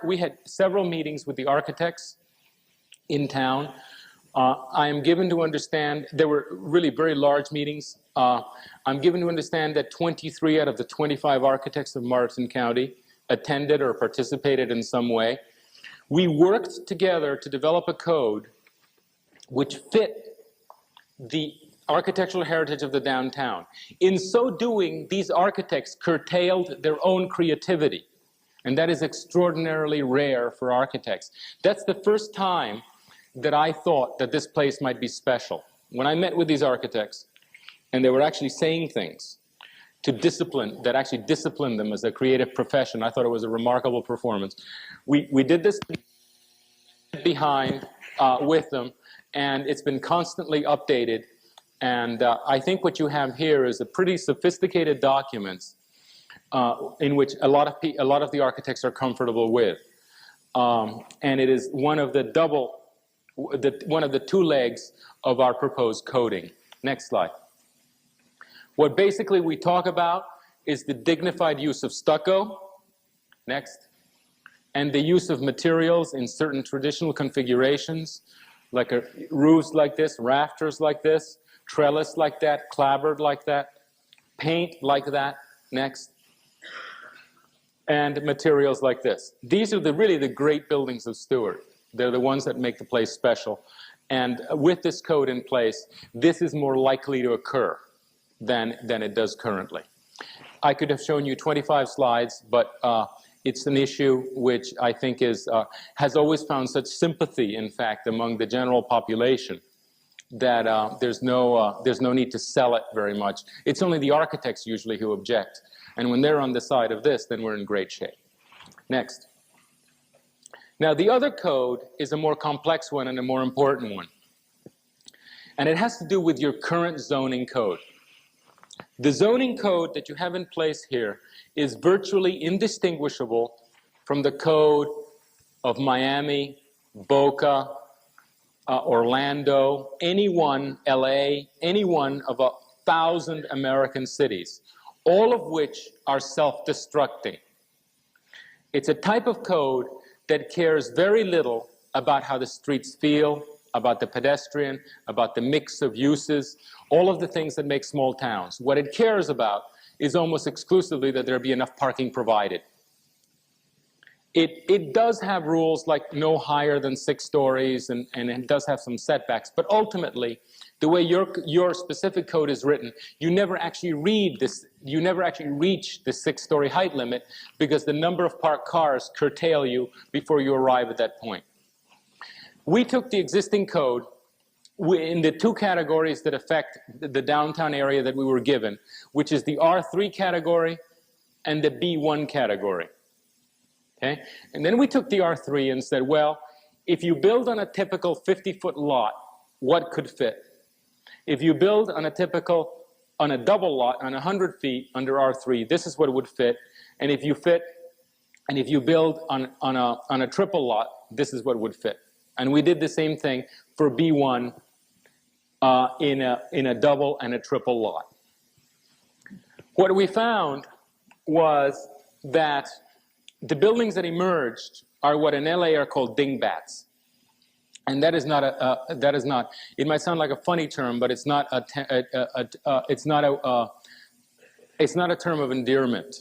we had several meetings with the architects in town. I am given to understand, there were really very large meetings. I'm given to understand that 23 out of the 25 architects of Martin County attended or participated in some way. We worked together to develop a code which fit the architectural heritage of the downtown. In so doing, these architects curtailed their own creativity, and that is extraordinarily rare for architects. That's the first time that I thought that this place might be special. When I met with these architects, and they were actually saying things to discipline, that actually disciplined them as a creative profession, I thought it was a remarkable performance. We did this behind with them, and it's been constantly updated. And I think what you have here is a pretty sophisticated document in which a lot of the architects are comfortable with. And it is one of the two legs of our proposed coding. Next slide. What basically we talk about is the dignified use of stucco. Next. And the use of materials in certain traditional configurations, like roofs like this, rafters like this, trellis like that, clapboard like that, paint like that. Next. And materials like this. These are really the great buildings of Stuart. They're the ones that make the place special. And with this code in place, this is more likely to occur than it does currently. I could have shown you 25 slides, but it's an issue which I think has always found such sympathy, in fact, among the general population, that there's no need to sell it very much. It's only the architects usually who object. And when they're on the side of this, then we're in great shape. Next. Now, the other code is a more complex one and a more important one. And it has to do with your current zoning code. The zoning code that you have in place here is virtually indistinguishable from the code of Miami, Boca, Orlando, LA, any one of 1,000 American cities, all of which are self-destructing. It's a type of code that cares very little about how the streets feel, about the pedestrian, about the mix of uses, all of the things that make small towns. What it cares about is almost exclusively that there be enough parking provided. It does have rules like no higher than 6 stories, and it does have some setbacks, but ultimately, the way your specific code is written, you never actually reach the 6-story height limit because the number of parked cars curtail you before you arrive at that point. We took the existing code in the 2 categories that affect the downtown area that we were given, which is the R3 category and the B1 category. Okay? And then we took the R3 and said, well, if you build on a typical 50-foot lot, what could fit? If you build on a double lot on 100 feet under R3, this is what would fit. And if you build on a triple lot, this is what would fit. And we did the same thing for B1 in a double and a triple lot. What we found was that the buildings that emerged are what in LA are called dingbats. And that is not it might sound like a funny term, but it's not a term of endearment.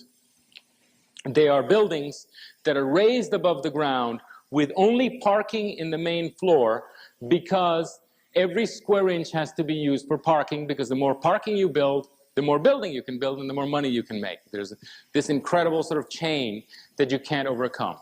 They are buildings that are raised above the ground with only parking in the main floor, because every square inch has to be used for parking, because the more parking you build, the more building you can build and the more money you can make. There's this incredible sort of chain that you can't overcome.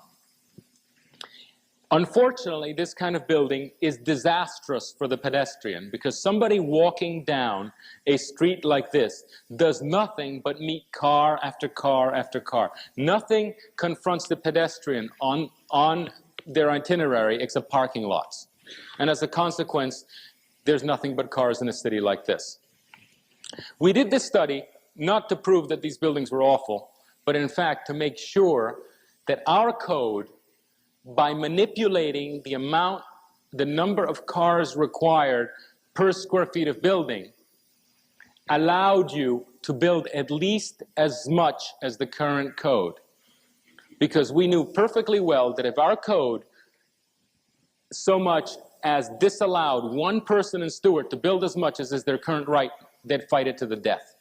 Unfortunately, this kind of building is disastrous for the pedestrian, because somebody walking down a street like this does nothing but meet car after car after car. Nothing confronts the pedestrian on their itinerary except parking lots. And as a consequence, there's nothing but cars in a city like this. We did this study not to prove that these buildings were awful, but in fact to make sure that our code, by manipulating the number of cars required per square feet of building, allowed you to build at least as much as the current code. Because we knew perfectly well that if our code so much as disallowed one person in Stuart to build as much as is their current right, they'd fight it to the death.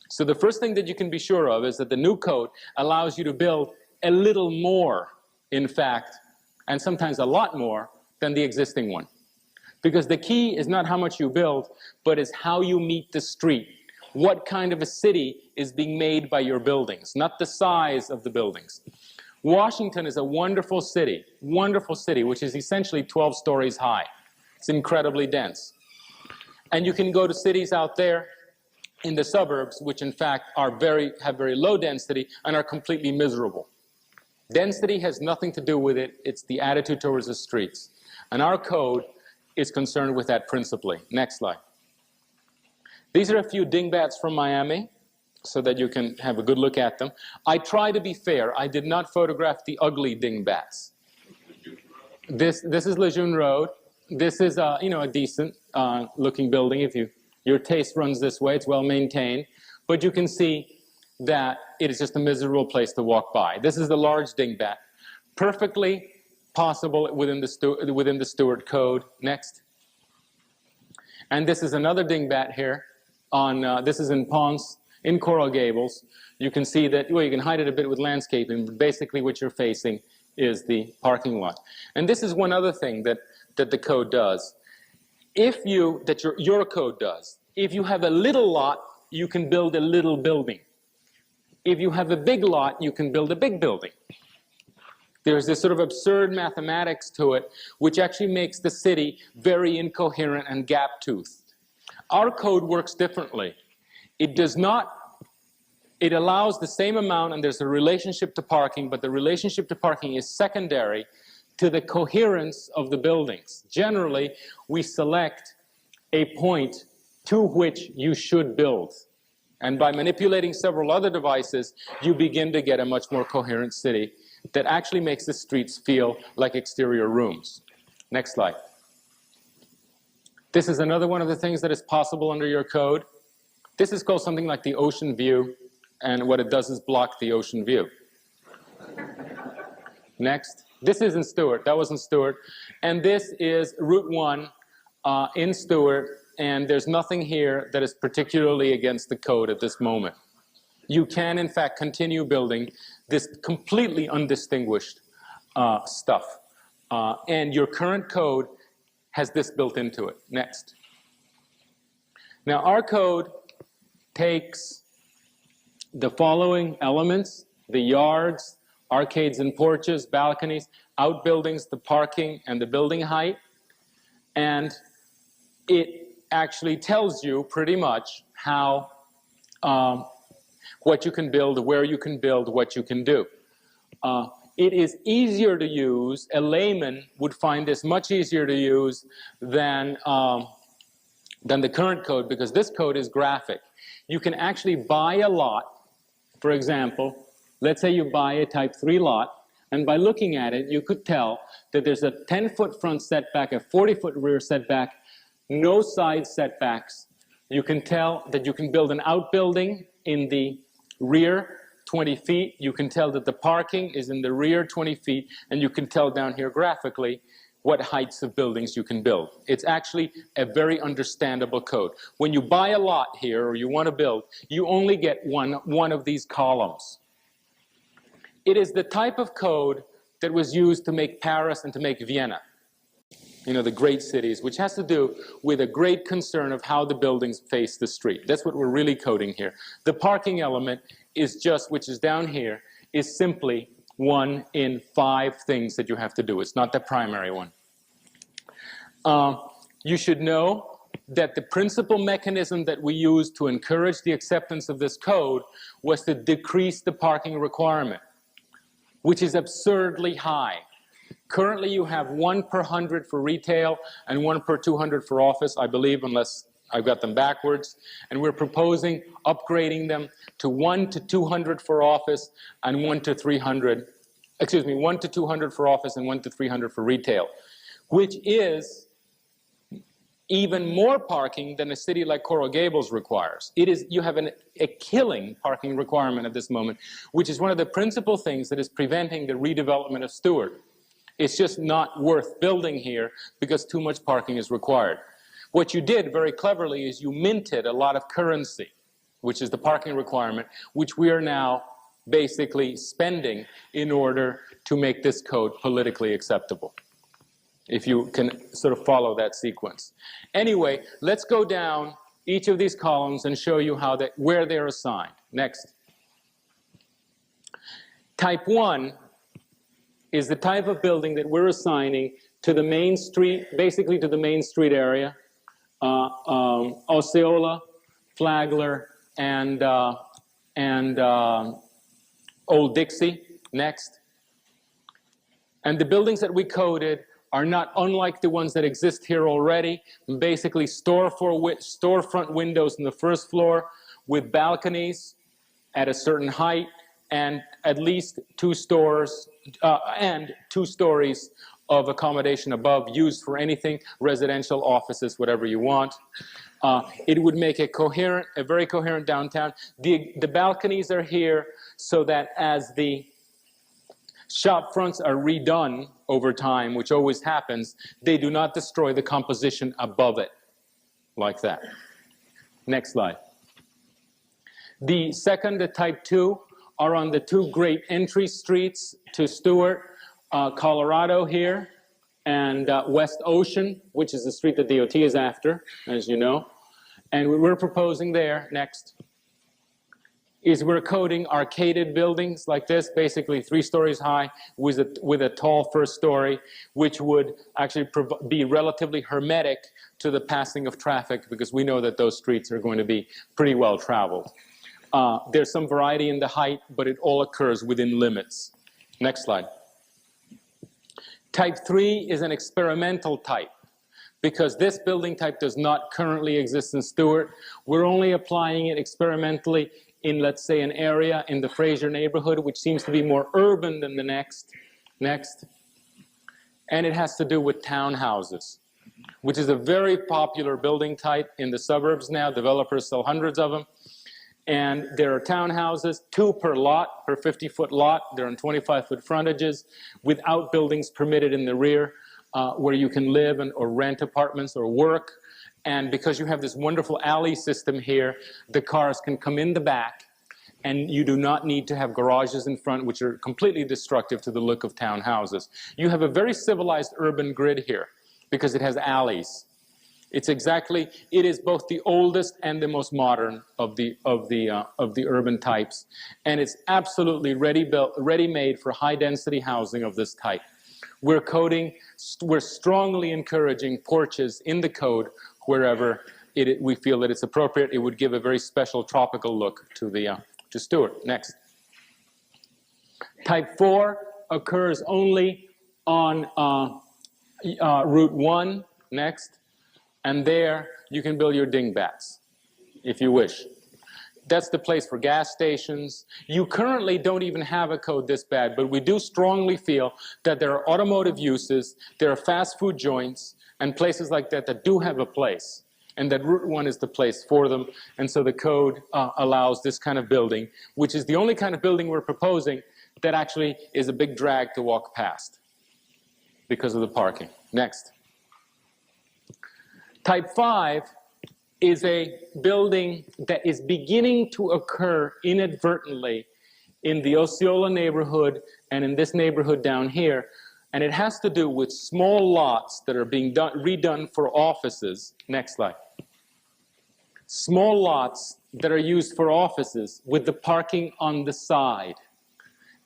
So the first thing that you can be sure of is that the new code allows you to build a little more, in fact, and sometimes a lot more than the existing one. Because the key is not how much you build, but is how you meet the street. What kind of a city is being made by your buildings, not the size of the buildings. Washington is a wonderful city, which is essentially 12 stories high. It's incredibly dense. And you can go to cities out there in the suburbs, which in fact have very low density and are completely miserable. Density has nothing to do with it. It's the attitude towards the streets. And our code is concerned with that principally. Next slide. These are a few dingbats from Miami, so that you can have a good look at them. I try to be fair. I did not photograph the ugly dingbats. This is Lejeune Road. This is a decent looking building. If your taste runs this way, it's well maintained. But you can see that it is just a miserable place to walk by. This is the large dingbat. Perfectly possible within the Stuart Code. Next. And this is another dingbat here. This is in Ponce, in Coral Gables. You can see that, well, you can hide it a bit with landscaping, but basically what you're facing is the parking lot. And this is one other thing that the code does. Your code does. If you have a little lot, you can build a little building. If you have a big lot, you can build a big building. There's this sort of absurd mathematics to it, which actually makes the city very incoherent and gap-toothed. Our code works differently. It allows the same amount, and there's a relationship to parking, but the relationship to parking is secondary to the coherence of the buildings. Generally, we select a point to which you should build. And by manipulating several other devices, you begin to get a much more coherent city that actually makes the streets feel like exterior rooms. Next slide. This is another one of the things that is possible under your code. This is called something like the ocean view, and what it does is block the ocean view. Next. This is in Stuart. That was in Stuart. And this is Route 1 in Stuart, and there's nothing here that is particularly against the code at this moment. You can, in fact, continue building this completely undistinguished stuff. And your current code has this built into it. Next. Now, our code takes the following elements: the yards, arcades and porches, balconies, outbuildings, the parking, and the building height. And it actually tells you pretty much how, what you can build, where you can build, what you can do. It is easier to use. A layman would find this much easier to use than the current code, because this code is graphic. You can actually buy a lot. For example, let's say you buy a type 3 lot, and by looking at it, you could tell that there's a 10-foot front setback, a 40-foot rear setback, no side setbacks. You can tell that you can build an outbuilding in the rear 20 feet. You can tell that the parking is in the rear 20 feet, and you can tell down here graphically what heights of buildings you can build. It's actually a very understandable code. When you buy a lot here, or you want to build, you only get one of these columns. It is the type of code that was used to make Paris and to make Vienna, the great cities, which has to do with a great concern of how the buildings face the street. That's what we're really coding here. The parking element is just, which is down here, is simply 1 in 5 things that you have to do. It's not the primary one. You should know that the principal mechanism that we used to encourage the acceptance of this code was to decrease the parking requirement, which is absurdly high. Currently, you have 1 per 100 for retail and 1 per 200 for office, I believe, unless I've got them backwards. And we're proposing upgrading them to 1 to 200 for office and 1 to 300, 1 to 200 for office and 1 to 300 for retail, which is even more parking than a city like Coral Gables requires. You have a killing parking requirement at this moment, which is one of the principal things that is preventing the redevelopment of Stuart. It's just not worth building here because too much parking is required. What you did very cleverly is you minted a lot of currency, which is the parking requirement, which we are now basically spending in order to make this code politically acceptable, if you can sort of follow that sequence. Anyway, let's go down each of these columns and show you how where they're assigned. Next. Type 1 is the type of building that we're assigning to the main street, basically to the main street area, Osceola, Flagler, and Old Dixie. Next. And the buildings that we coded are not unlike the ones that exist here already. Basically, storefront windows on the first floor with balconies at a certain height, and at least 2 stores and 2 stories of accommodation above, used for anything, residential, offices, whatever you want. It would make a very coherent downtown. The balconies are here so that as the shop fronts are redone over time, which always happens, they do not destroy the composition above it, like that. Next slide. The second, the type 2, are on the 2 great entry streets to Stuart, Colorado here, and West Ocean, which is the street that DOT is after, as you know. And what we're proposing there, next, is we're coding arcaded buildings like this, basically 3 stories high with a tall first story, which would actually be relatively hermetic to the passing of traffic, because we know that those streets are going to be pretty well traveled. There's some variety in the height, but it all occurs within limits. Next slide. Type 3 is an experimental type, because this building type does not currently exist in Stuart. We're only applying it experimentally in, let's say, an area in the Fraser neighborhood, which seems to be more urban than the next. And it has to do with townhouses, which is a very popular building type in the suburbs now. Developers sell hundreds of them. And there are townhouses, 2 per lot, per 50-foot lot. They're on 25-foot frontages, without buildings permitted in the rear, where you can live or rent apartments or work. And because you have this wonderful alley system here, the cars can come in the back, and you do not need to have garages in front, which are completely destructive to the look of townhouses. You have a very civilized urban grid here, because it has alleys. It is both the oldest and the most modern of the urban types, and it's absolutely ready-made for high-density housing of this type. We're strongly encouraging porches in the code wherever we feel that it's appropriate. It would give a very special tropical look to Stuart. Next. Type 4 occurs only on Route 1. Next. And there you can build your dingbats, if you wish. That's the place for gas stations. You currently don't even have a code this bad, but we do strongly feel that there are automotive uses, there are fast food joints, and places like that that do have a place, and that Route 1 is the place for them. And so the code allows this kind of building, which is the only kind of building we're proposing that actually is a big drag to walk past because of the parking. Next. Type 5 is a building that is beginning to occur inadvertently in the Osceola neighborhood and in this neighborhood down here. And it has to do with small lots that are being redone for offices. Next slide. Small lots that are used for offices with the parking on the side.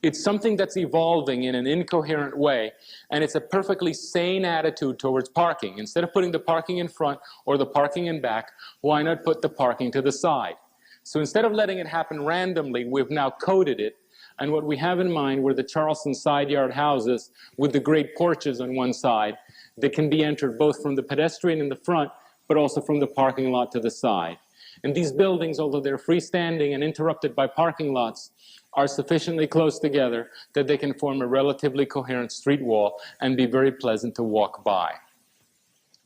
It's something that's evolving in an incoherent way, and it's a perfectly sane attitude towards parking. Instead of putting the parking in front or the parking in back, why not put the parking to the side? So instead of letting it happen randomly, we've now coded it, and what we have in mind were the Charleston side yard houses with the great porches on one side that can be entered both from the pedestrian in the front, but also from the parking lot to the side. And these buildings, although they're freestanding and interrupted by parking lots, are sufficiently close together that they can form a relatively coherent street wall and be very pleasant to walk by.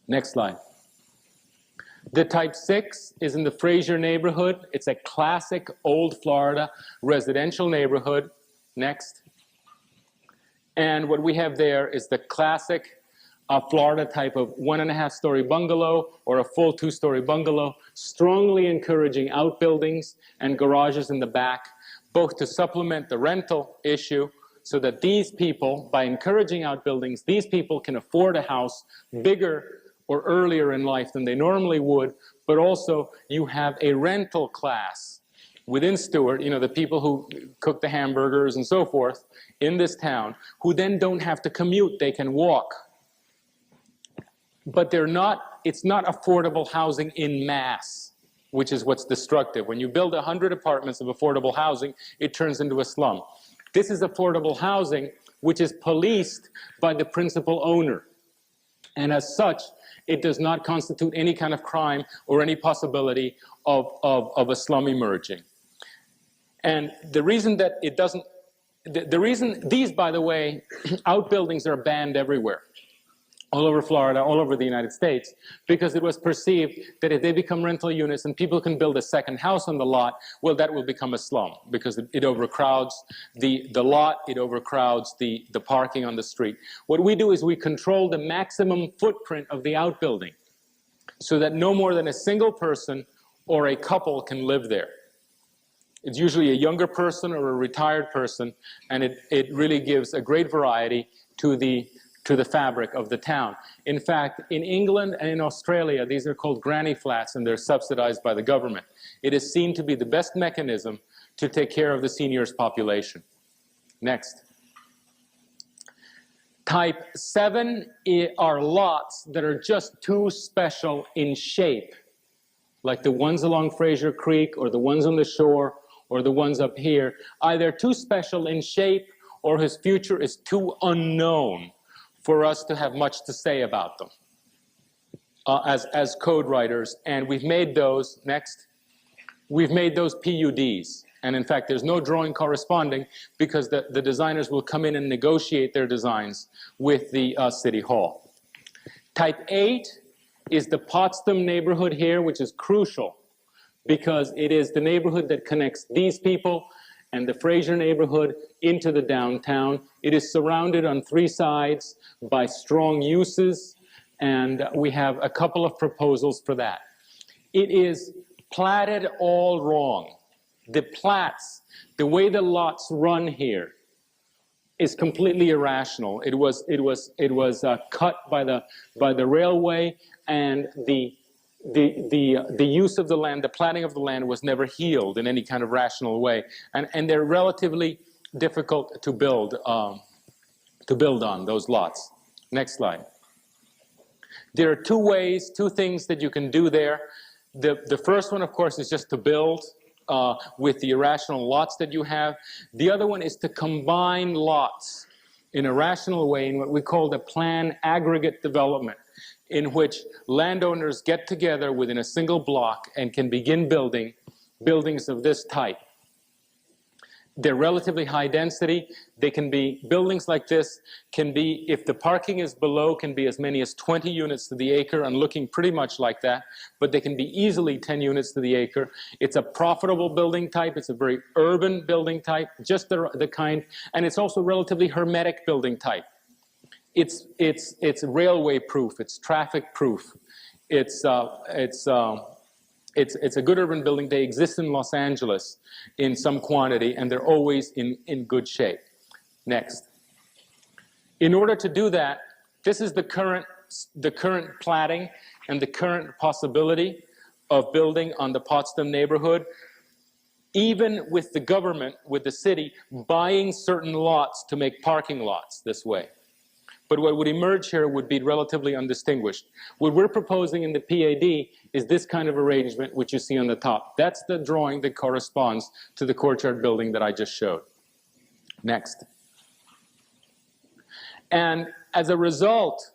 Next slide. The type 6 is in the Fraser neighborhood. It's a classic old Florida residential neighborhood. Next. And what we have there is the classic Florida type of 1.5-story bungalow or a full 2-story bungalow, strongly encouraging outbuildings and garages in the back, both to supplement the rental issue so that these people, by encouraging outbuildings, these people can afford a house bigger or earlier in life than they normally would, but also you have a rental class within Stuart, you know, the people who cook the hamburgers and so forth in this town, who then don't have to commute, they can walk. But it's not affordable housing in mass, which is what's destructive. When you build 100 apartments of affordable housing, it turns into a slum. This is affordable housing, which is policed by the principal owner. And as such, it does not constitute any kind of crime or any possibility of a slum emerging. And the reason that it doesn't, the reason, these, by the way, outbuildings are banned everywhere, all over Florida, all over the United States, because it was perceived that if they become rental units and people can build a second house on the lot, well, that will become a slum, because it overcrowds the lot, it overcrowds the parking on the street. What we do is we control the maximum footprint of the outbuilding so that no more than a single person or a couple can live there. It's usually a younger person or a retired person, and it really gives a great variety to the fabric of the town. In fact, in England and in Australia, these are called granny flats, and they're subsidized by the government. It is seen to be the best mechanism to take care of the seniors population. Next. Type 7 are lots that are just too special in shape, like the ones along Fraser Creek or the ones on the shore or the ones up here. Either too special in shape or his future is too unknown for us to have much to say about them as code writers. And we've made those, next, we've made those PUDs. And in fact, there's no drawing corresponding because the designers will come in and negotiate their designs with the City Hall. Type 8 is the Potsdam neighborhood here, which is crucial because it is the neighborhood that connects these people and the Fraser neighborhood into the downtown. It is surrounded on 3 sides by strong uses, and we have a couple of proposals for that. It is platted all wrong. The plats, the way the lots run here, is completely irrational. It was cut by the railway, and the use of the land, the planning of the land was never healed in any kind of rational way, and they're relatively difficult to build on those lots. Next slide. There are 2 things that you can do there. The first one, of course, is just to build with the irrational lots that you have. The other one is to combine lots in a rational way in what we call the plan aggregate development, in which landowners get together within a single block and can begin building buildings of this type. They're relatively high density. They can be, buildings like this can be, if the parking is below, can be as many as 20 units to the acre and looking pretty much like that, but they can be easily 10 units to the acre. It's a profitable building type. It's a very urban building type, just the kind, and it's also relatively hermetic building type. It's railway proof. It's traffic proof. It's a good urban building. They exist in Los Angeles in some quantity, and they're always in good shape. Next. In order to do that, this is the current platting and the current possibility of building on the Potsdam neighborhood, even with the government, with the city, buying certain lots to make parking lots this way. But what would emerge here would be relatively undistinguished. What we're proposing in the PAD is this kind of arrangement, which you see on the top. That's the drawing that corresponds to the courtyard building that I just showed. Next. And as a result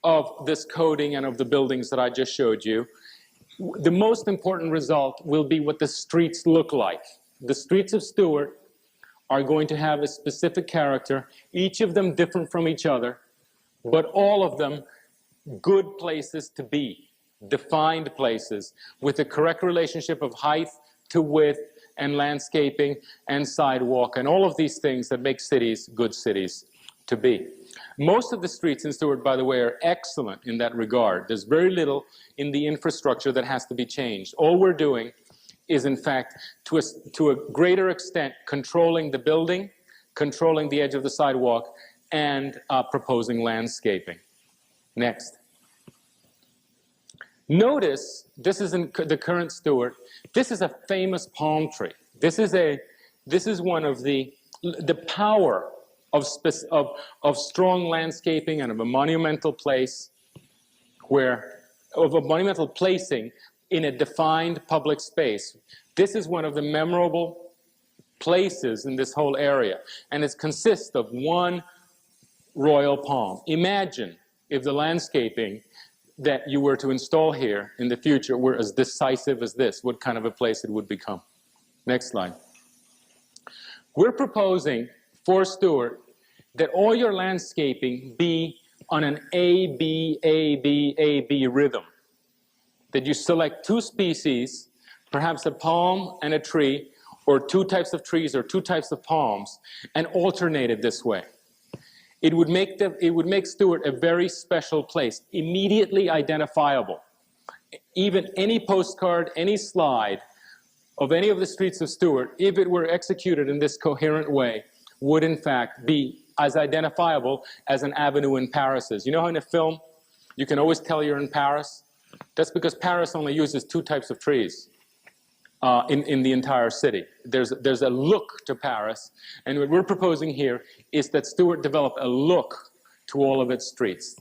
of this coding and of the buildings that I just showed you, the most important result will be what the streets look like. The streets of Stuart are going to have a specific character, each of them different from each other, but all of them good places to be, defined places with the correct relationship of height to width and landscaping and sidewalk and all of these things that make cities good cities to be. Most of the streets in Stuart, by the way, are excellent in that regard. There's very little in the infrastructure that has to be changed. All we're doing is, in fact, to a greater extent, controlling the building, controlling the edge of the sidewalk, and proposing landscaping. Next. Notice, this is in the current Stuart, this is a famous palm tree. This is one of the power of strong landscaping and of a monumental place of a monumental placing in a defined public space. This is one of the memorable places in this whole area, and it consists of one royal palm. Imagine if the landscaping that you were to install here in the future were as decisive as this, what kind of a place it would become. Next slide. We're proposing for Stuart that all your landscaping be on an A, B, A, B, A, B rhythm. That you select two species, perhaps a palm and a tree, or two types of trees or two types of palms, and alternate it this way. It would make Stuart a very special place, immediately identifiable. Even any postcard, any slide of any of the streets of Stuart, if it were executed in this coherent way, would in fact be as identifiable as an avenue in Paris is. You know how in a film you can always tell you're in Paris? That's because Paris only uses two types of trees in the entire city. There's a look to Paris, and what we're proposing here is that Stuart develop a look to all of its streets.